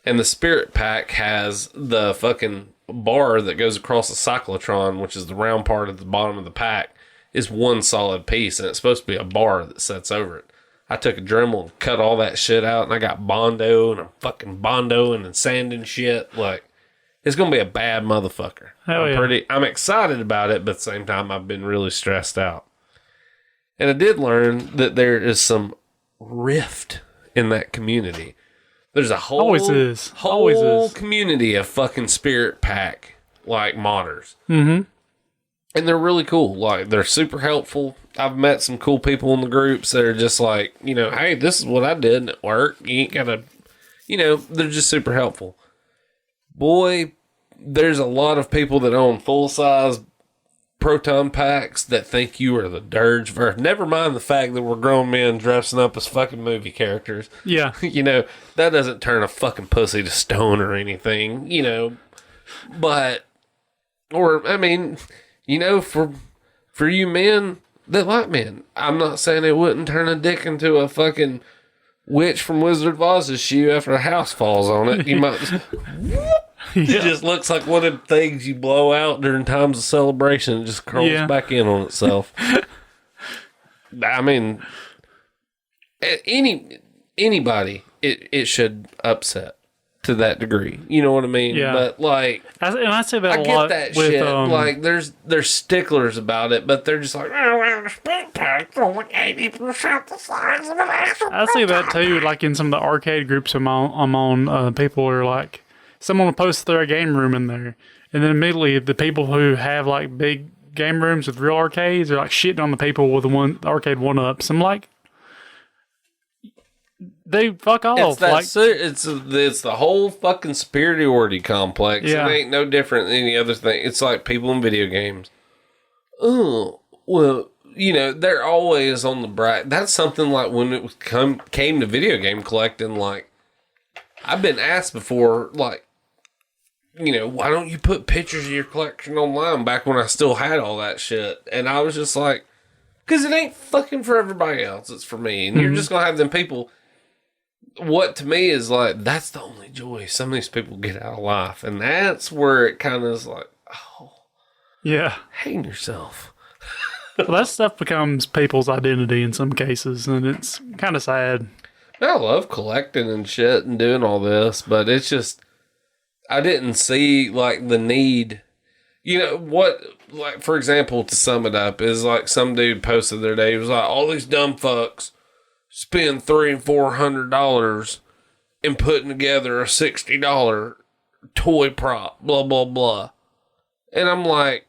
and the Spirit Pack has the fucking bar that goes across the cyclotron, which is the round part at the bottom of the pack, is one solid piece, and it's supposed to be a bar that sets over it. I took a Dremel and cut all that shit out, and I got Bondo, and I'm fucking Bondoing and sanding shit. Like, it's going to be a bad motherfucker. Hell yeah. I'm excited about it, but at the same time, I've been really stressed out. And I did learn that there is some rift in that community. There's a whole, Always is. community of fucking Spirit Pack, like, modders. Mm-hmm. And they're really cool. Like, they're super helpful. I've met some cool people in the groups that are just like, you know, hey, this is what I did and it worked. You ain't gotta, you know, they're just super helpful. Boy, there's a lot of people that own full-size proton packs that think you are the dirge version. Never mind the fact that we're grown men dressing up as fucking movie characters. Yeah. You know, that doesn't turn a fucking pussy to stone or anything, you know. But, or, I mean, you know, for you men that like men, I'm not saying it wouldn't turn a dick into a fucking witch from Wizard of Oz's shoe after a house falls on it. You might just... It just looks like one of the things you blow out during times of celebration. It just curls back in on itself. I mean, anybody, it should upset to that degree. You know what I mean? Yeah. But like, I say that I a get lot that with, shit. Like, they're sticklers about it, but they're just like, oh, the spit pack's only 80% the size of an actual. I see that too, like in some of the arcade groups I'm on, people are like, someone will post their game room in there, and then immediately the people who have like big game rooms with real arcades are like shitting on the people with the arcade one-ups. I'm like, they fuck off. It's that like, it's the whole fucking superiority complex. Yeah. It ain't no different than any other thing. It's like people in video games. Oh, well, you know, they're always on the bright. That's something like when it came to video game collecting, like, I've been asked before, like, why don't you put pictures of your collection online back when I still had all that shit? And I was just like, because it ain't fucking for everybody else. It's for me. And you're just going to have them people. What to me is like, that's the only joy some of these people get out of life. And that's where it kind of is like, oh. Yeah. Hang yourself. Well, that stuff becomes people's identity in some cases. And it's kind of sad. I love collecting and shit and doing all this. But it's just, I didn't see like the need. Like, for example, to sum it up, is like some dude posted the other day. He was like, all these dumb fucks spend $300 and $400 in putting together a $60 toy prop, blah, blah, blah. And I'm like,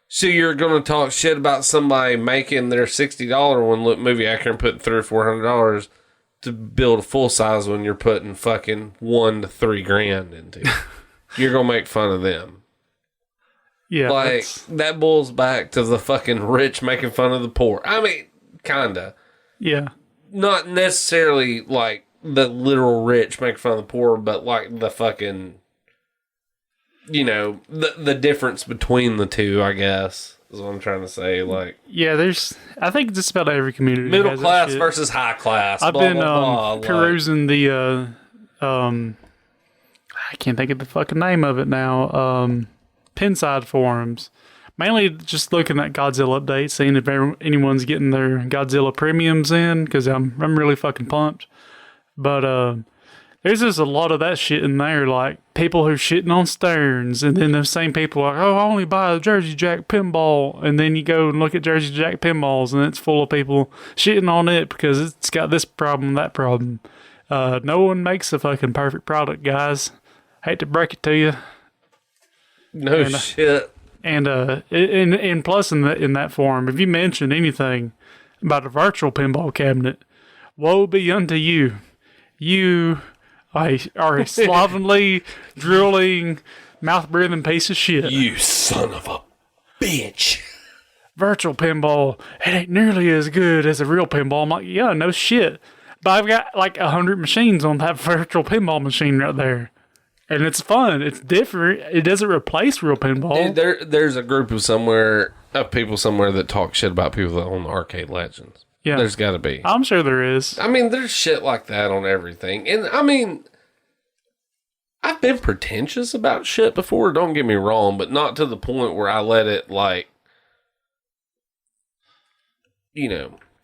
so you're going to talk shit about somebody making their $60 one movie actor and putting $300 or $400 to build a full size when you're putting fucking $1 to $3 grand into it. You're going to make fun of them. Yeah, like, that boils back to the fucking rich making fun of the poor. I mean, kinda. Yeah. Not necessarily, like, the literal rich making fun of the poor, but, like, the fucking, the difference between the two, I guess, is what I'm trying to say. Like, yeah, I think just about every community middle has class versus high class. I've blah, been blah, blah, perusing the, I can't think of the fucking name of it now, Pinside forums, mainly just looking at Godzilla updates, seeing if anyone's getting their Godzilla premiums in, because I'm really fucking pumped. But there's just a lot of that shit in there, like people who are shitting on Stearns, and then the same people are like, oh, I only buy a Jersey Jack pinball, and then you go and look at Jersey Jack pinballs, and it's full of people shitting on it because it's got this problem, that problem. No one makes a fucking perfect product, guys. Hate to break it to you. No shit. And plus in that forum, if you mention anything about a virtual pinball cabinet, woe be unto you. You are a slovenly, drooling, mouth-breathing piece of shit. You son of a bitch. Virtual pinball, it ain't nearly as good as a real pinball. I'm like, yeah, no shit. But I've got like 100 machines on that virtual pinball machine right there. And it's fun. It's different. It doesn't replace real pinball. Dude, there's a group of people somewhere that talk shit about people that own Arcade Legends. Yeah. There's got to be. I'm sure there is. I mean, there's shit like that on everything. And, I mean, I've been pretentious about shit before, don't get me wrong, but not to the point where I let it, like,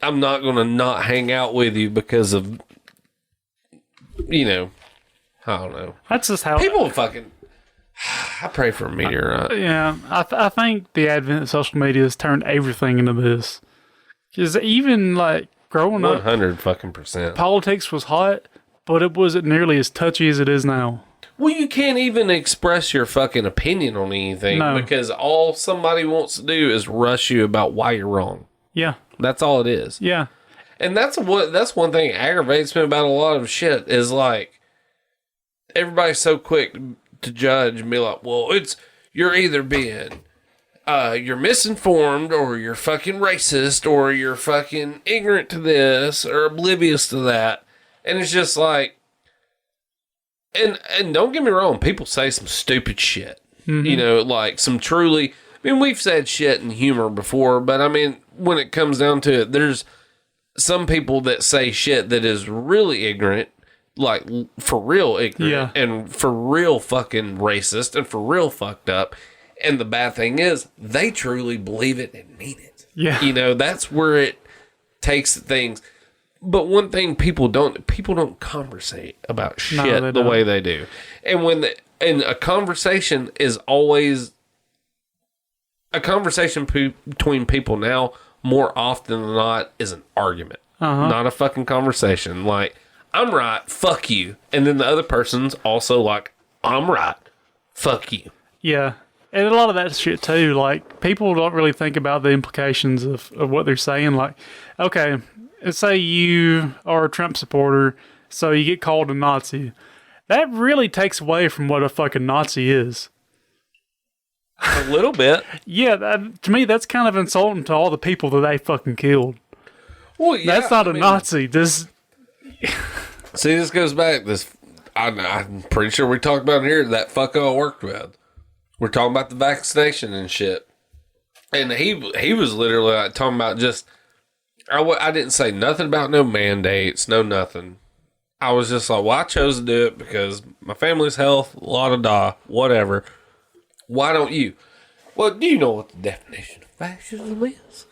I'm not going to not hang out with you because of, I don't know. That's just how people fucking. I pray for a meteorite. Yeah, I think the advent of social media has turned everything into this. Because even like growing 100 fucking percent. Politics was hot, but it wasn't nearly as touchy as it is now. Well, you can't even express your fucking opinion on anything because all somebody wants to do is rush you about why you're wrong. Yeah, that's all it is. Yeah, and that's one thing that aggravates me about a lot of shit is like. Everybody's so quick to judge and be like, well, you're either being, you're misinformed or you're fucking racist or you're fucking ignorant to this or oblivious to that. And it's just like, and don't get me wrong, people say some stupid shit, like some truly, I mean, we've said shit in humor before, but I mean, when it comes down to it, there's some people that say shit that is really ignorant. Like, for real ignorant and for real fucking racist and for real fucked up. And the bad thing is, they truly believe it and mean it. Yeah. That's where it takes things. But one thing people don't conversate about shit the way they do. And and a conversation is always, a conversation between people now, more often than not, is an argument. Not a fucking conversation. Like, I'm right, fuck you. And then the other person's also like, I'm right, fuck you. Yeah. And a lot of that shit too, like, people don't really think about the implications of what they're saying. Like, okay, let's say you are a Trump supporter, so you get called a Nazi. That really takes away from what a fucking Nazi is. A little bit. Yeah, to me, that's kind of insulting to all the people that they fucking killed. Well, yeah. That's not a Nazi. See, this goes back. I'm pretty sure we talked about it here that fucko I worked with. We're talking about the vaccination and shit. And he was literally like talking about just, I didn't say nothing about no mandates, no nothing. I was just like, well, I chose to do it because my family's health, a lot of whatever. Why don't you? Well, do you know what the definition of fascism is?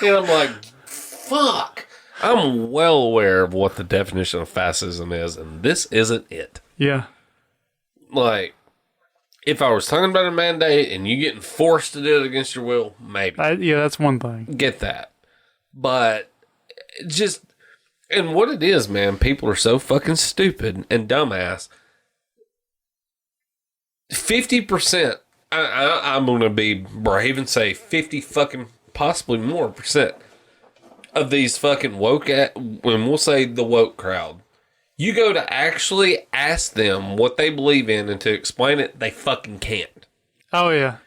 And I'm like, fuck. I'm well aware of what the definition of fascism is, and this isn't it. Yeah. Like, if I was talking about a mandate and you getting forced to do it against your will, maybe. Yeah, that's one thing. Get that. But just, and what it is, man, people are so fucking stupid and dumbass. 50%, I'm going to be brave and say 50 fucking, possibly more percent of these fucking woke, when we'll say the woke crowd, you go to actually ask them what they believe in and to explain it, they fucking can't. Oh, yeah.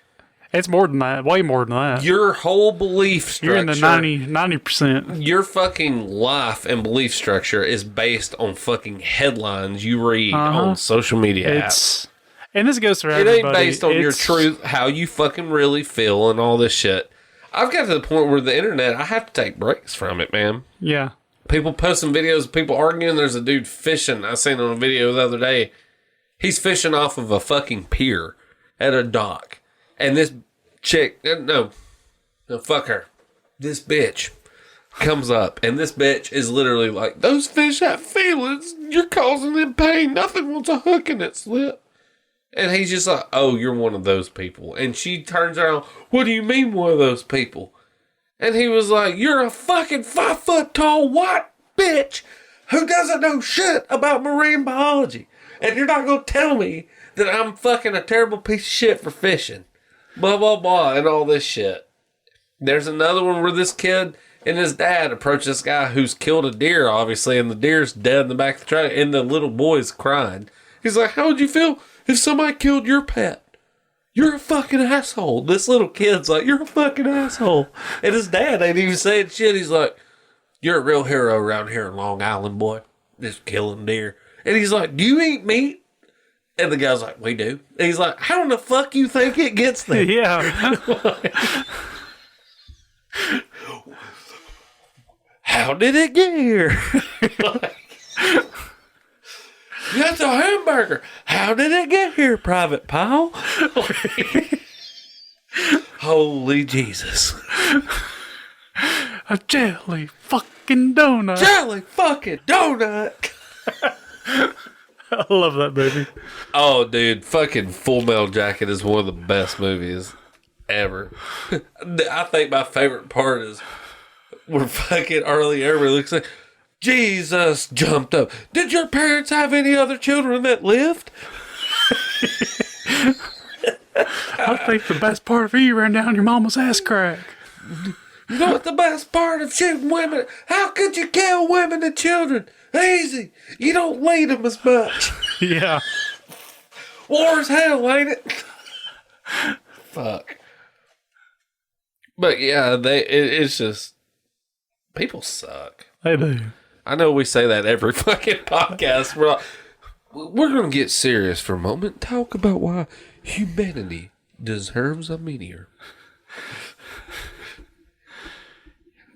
It's more than that. Way more than that. Your whole belief structure. You're in the 90%. Your fucking life and belief structure is based on fucking headlines you read on social media apps. And this goes for it everybody. It ain't based on your truth, how you fucking really feel and all this shit. I've got to the point where the internet, I have to take breaks from it, man. Yeah. People posting videos of people arguing. There's a dude fishing. I seen on a video the other day. He's fishing off of a fucking pier at a dock. And this chick, no, fuck her. This bitch comes up. And this bitch is literally like, those fish have feelings. You're causing them pain. Nothing wants a hook in its lip. And he's just like, oh, you're one of those people. And she turns around, what do you mean one of those people? And he was like, you're a fucking 5 foot tall white bitch who doesn't know shit about marine biology. And you're not going to tell me that I'm fucking a terrible piece of shit for fishing. Blah, blah, blah, and all this shit. There's another one where this kid and his dad approach this guy who's killed a deer, obviously, and the deer's dead in the back of the truck, and the little boy's crying. He's like, how would you feel if somebody killed your pet? You're a fucking asshole. This little kid's like, you're a fucking asshole. And his dad ain't even saying shit. He's like, you're a real hero around here in Long Island, boy. Just killing deer. And he's like, do you eat meat? And the guy's like, we do. And he's like, how in the fuck you think it gets there? Yeah. How did it get here? That's a hamburger. How did it get here, Private Powell? Holy Jesus. A jelly fucking donut. Jelly fucking donut. I love that movie. Oh, dude. Fucking Full Metal Jacket is one of the best movies ever. I think my favorite part is where fucking Arlie Erber looks like, Jesus jumped up. Did your parents have any other children that lived? I think the best part of you ran down your mama's ass crack. You know what the best part of shooting women? How could you kill women and children? Easy. You don't lead them as much. Yeah. War's hell, ain't it? Fuck. But yeah, it's just, people suck. They do. I know we say that every fucking podcast. We're going to get serious for a moment. Talk about why humanity deserves a meteor.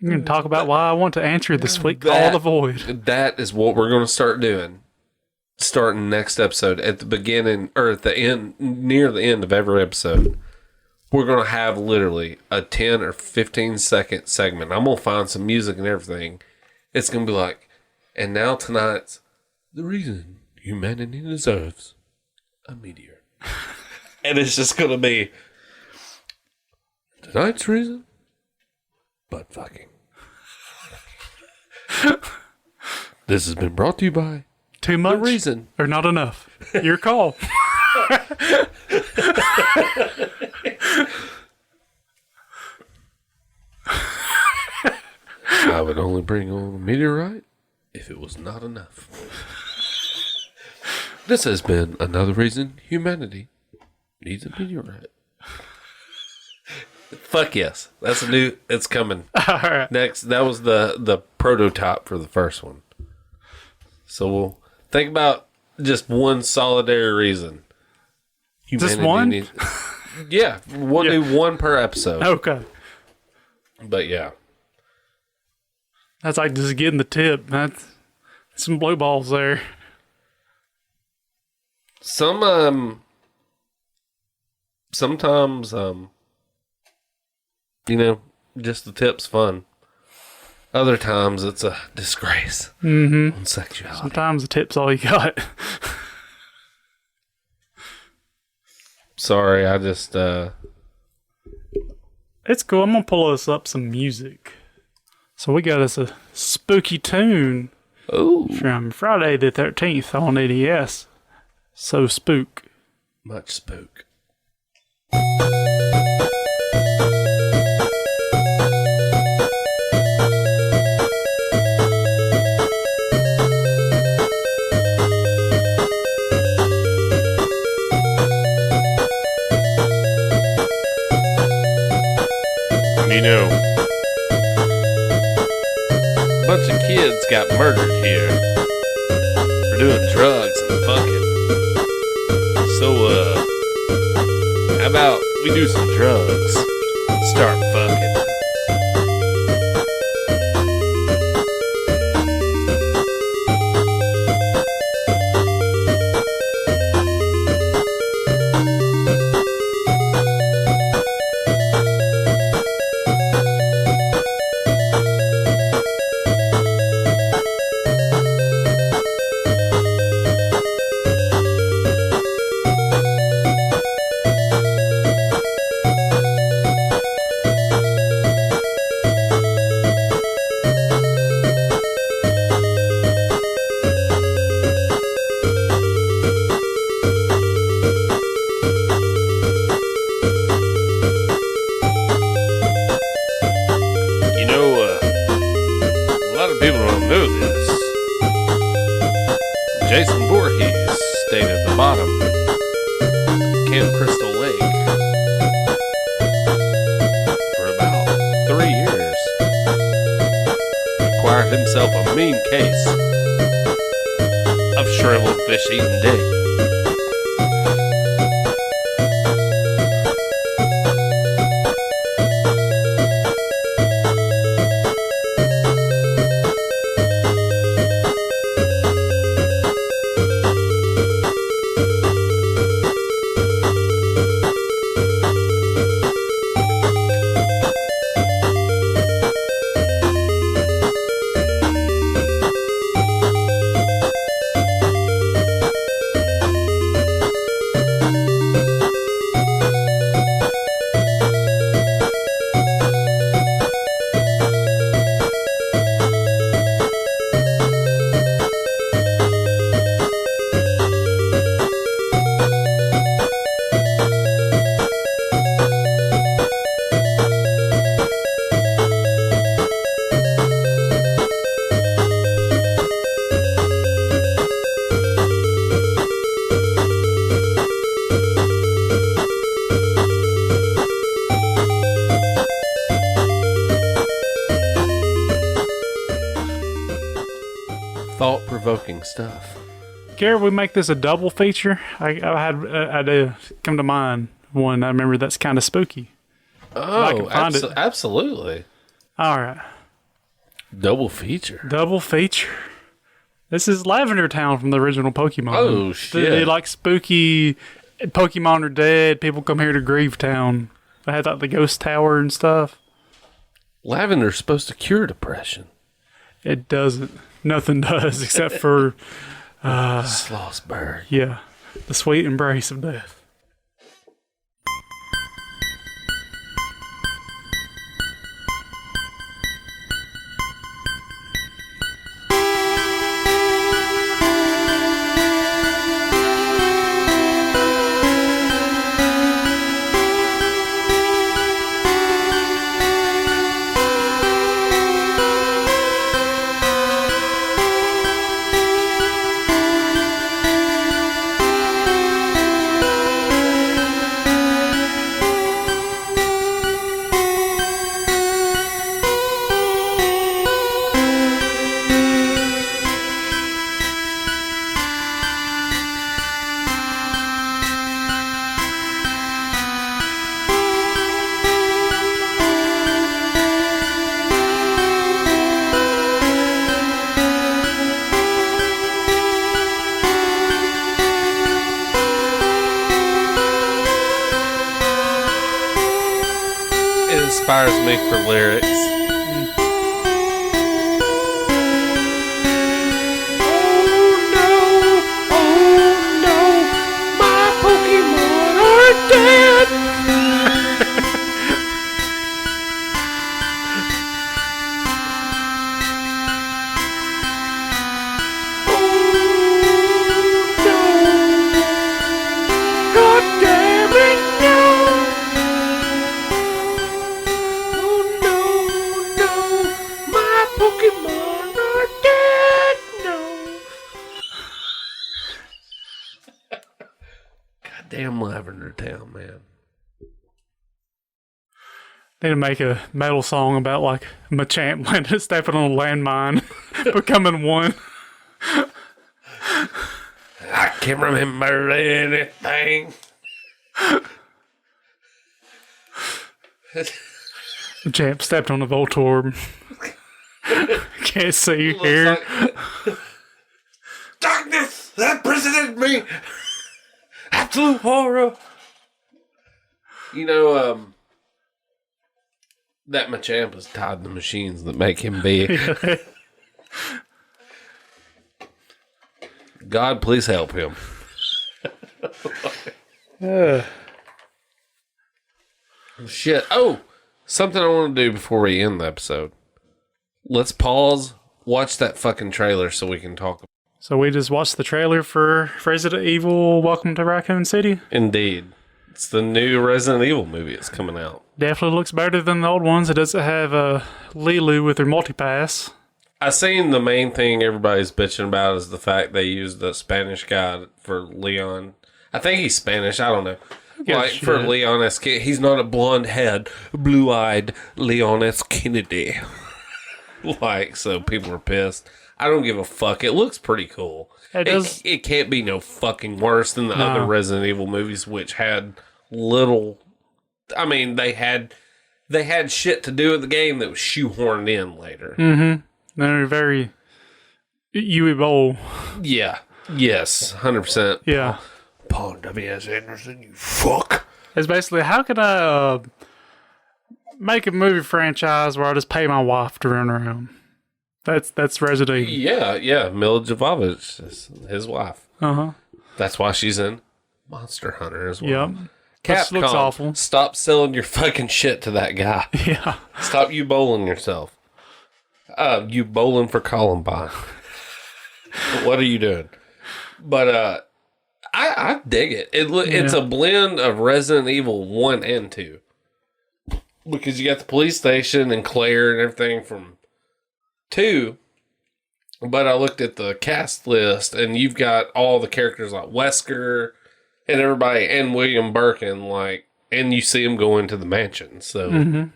I'm going to talk about why I want to answer this week, Call the Void. That is what we're going to start doing. Starting next episode at the beginning, or at the end, near the end of every episode. We're going to have literally a 10 or 15 second segment. I'm going to find some music and everything. It's going to be like, and now tonight's the reason humanity deserves a meteor. And it's just going to be tonight's reason, butt fucking. This has been brought to you by Too much? The reason. Or not enough? Your call. I would only bring on a meteorite if it was not enough. This has been another reason humanity needs a meteorite. Fuck yes. That's a new, it's coming. All right. Next, that was the prototype for the first one. So we'll think about Just one solitary reason. Just one? Yeah, we'll do one per episode. Okay. But yeah. That's like just getting the tip. That's some blue balls there. Sometimes, just the tip's fun. Other times it's a disgrace on sexuality. Sometimes the tip's all you got. Sorry, I just, It's cool. I'm going to pull us up some music. So we got us a spooky tune from Friday the 13th on ADS. So spook. Much spook. A bunch of kids got murdered here for doing drugs and fucking. So, how about we do some drugs and start fucking? Jason Voorhees stayed at the bottom Camp Crystal Lake for about 3 years. Acquired himself a mean case of shriveled fish eating dick. Thought-provoking stuff. Care if we make this a double feature? I had come to mind one. I remember that's kind of spooky. Oh, absolutely. All right. Double feature. Double feature. This is Lavender Town from the original Pokemon. Oh, shit. They like spooky. Pokemon are dead. People come here to Grieve Town. They had like the ghost tower and stuff. Lavender's supposed to cure depression. It doesn't. Nothing does except for Slothsburg. Yeah, the sweet embrace of death. inspires me for lyrics. Damn Lavender Town, man. Need to make a metal song about like Machamp stepping on a landmine, becoming one. I can't remember anything. Machamp stepped on a Voltorb. Can't see here. Darkness that preceded me. Absolute horror. You know, that Machamp is tied to machines that make him big. God, please help him. Shit. Oh, something I want to do before we end the episode. Let's pause, watch that fucking trailer so we can talk. So we just watched the trailer for Resident Evil Welcome to Raccoon City. Indeed. It's the new Resident Evil movie that's coming out. Definitely looks better than the old ones. It doesn't have Lulu with her multipass. I seen the main thing everybody's bitching about is the fact they used the Spanish guy for Leon. I think he's Spanish. I don't know. Like shit. for Leon S. Kennedy, he's not a blonde head, blue-eyed Leon S. Kennedy. Like, so people are pissed. I don't give a fuck. It looks pretty cool. It can't be no fucking worse than the other Resident Evil movies, which had little. I mean, they had shit to do with the game that was shoehorned in later. Mm-hmm. They're very Yui Bowl. Yeah. Yes. 100%. Yeah. Paul W.S. Anderson, you fuck. It's basically, how can I make a movie franchise where I just pay my wife to run around? That's Resident Evil. Yeah. Mila Jovovich is his wife. Uh-huh. That's why she's in Monster Hunter as well. Yep. Capcom, looks awful. Stop selling your fucking shit to that guy. Yeah. Stop you bowling yourself. You bowling for Columbine. What are you doing? But I dig it. It's a blend of Resident Evil 1 and 2. Because you got the police station and Claire and everything from 2. But I looked at the cast list and you've got all the characters like Wesker and everybody and William Birkin, like, and you see them go into the mansion. So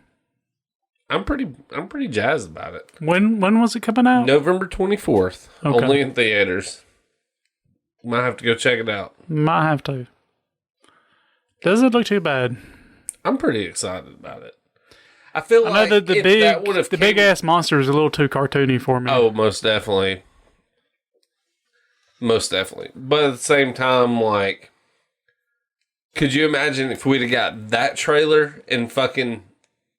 I'm pretty jazzed about it. When was it coming out? November 24th. Okay. Only in theaters. Might have to go check it out. Might have to. Doesn't look too bad. I'm pretty excited about it. I feel I know like the big ass monster is a little too cartoony for me. Oh, most definitely. Most definitely. But at the same time, like, could you imagine if we'd have got that trailer in fucking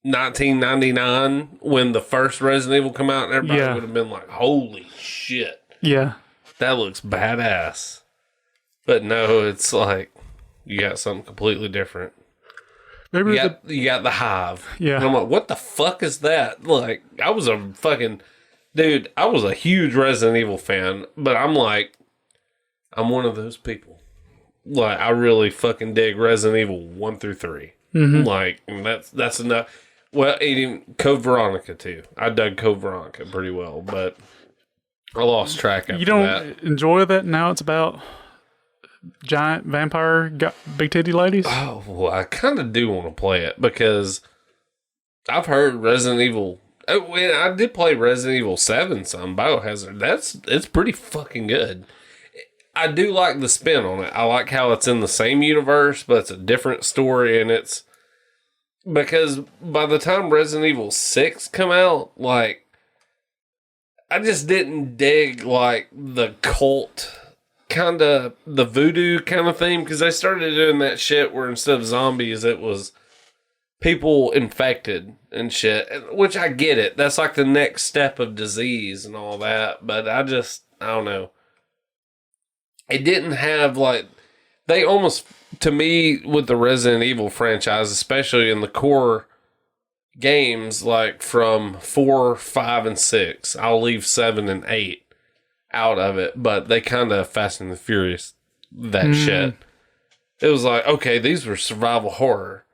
1999 when the first Resident Evil come out and everybody would have been like, holy shit. Yeah. That looks badass. But no, it's like, you got something completely different. Maybe You got the Hive. Yeah. And I'm like, what the fuck is that? Like, I was a huge Resident Evil fan, but I'm like, I'm one of those people. Like, I really fucking dig Resident Evil 1 through 3. Mm-hmm. Like, and that's enough. Well, even Code Veronica, too. I dug Code Veronica pretty well, but I lost track after that. You don't enjoy that? Now it's about giant vampire big titty ladies? Oh, well, I kind of do want to play it because I've heard Resident Evil. I did play Resident Evil 7 some, Biohazard. It's pretty fucking good. I do like the spin on it. I like how it's in the same universe, but it's a different story, and it's because by the time Resident Evil 6 come out, like, I just didn't dig, like, the cult kind of, the voodoo kind of thing, because they started doing that shit where instead of zombies, it was people infected and shit, which I get it. That's like the next step of disease and all that. But I don't know. It didn't have like, they almost, to me, with the Resident Evil franchise, especially in the core games, like from 4, 5, and 6, I'll leave 7 and 8 out of it, but they kind of Fast and the Furious that shit. It was like, okay, these were survival horror.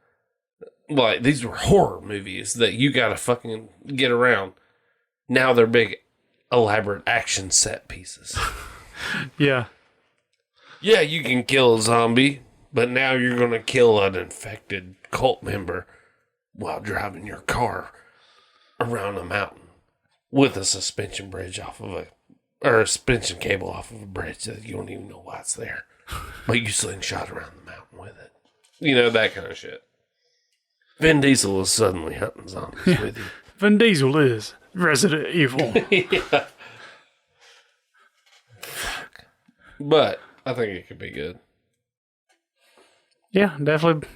Like, these were horror movies that you gotta fucking get around. Now they're big, elaborate action set pieces. Yeah. Yeah, you can kill a zombie, but now you're gonna kill an infected cult member while driving your car around a mountain with a suspension bridge or a suspension cable off of a bridge that you don't even know why it's there. But you slingshot around the mountain with it. You know, that kind of shit. Vin Diesel is suddenly hunting zombies with you. Vin Diesel is Resident Evil. Yeah. Fuck. But I think it could be good. Yeah, definitely.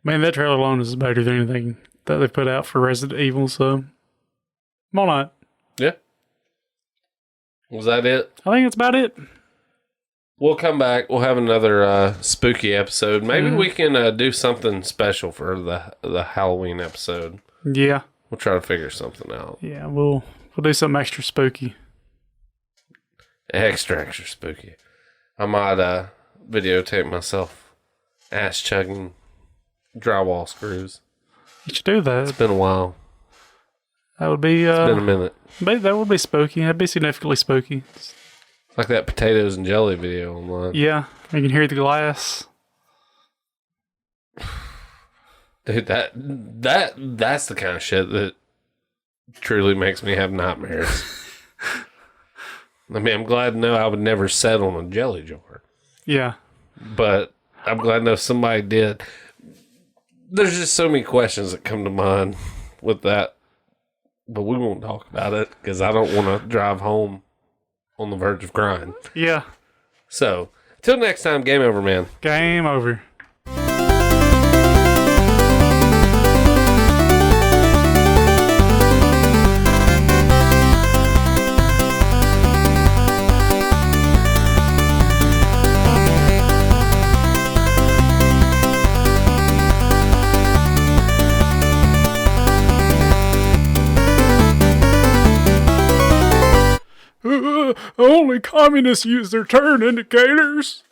Man, that trailer alone is better than anything that they put out for Resident Evil, so why not? Yeah. Was that it? I think that's about it. We'll come back. We'll have another spooky episode. Maybe we can do something special for the Halloween episode. Yeah. We'll try to figure something out. Yeah, we'll do something extra spooky. Extra spooky. I might videotape myself ass chugging drywall screws. You should do that. It's been a while. That would be... It's been a minute. That would be spooky. That'd be significantly spooky. Like that potatoes and jelly video online. Yeah, you can hear the glass. Dude, that's the kind of shit that truly makes me have nightmares. I mean, I'm glad to know I would never set on a jelly jar. Yeah. But I'm glad to know somebody did. There's just so many questions that come to mind with that. But we won't talk about it because I don't want to drive home on the verge of crying. Yeah. So, till next time, game over, man. Game over. Only communists use their turn indicators.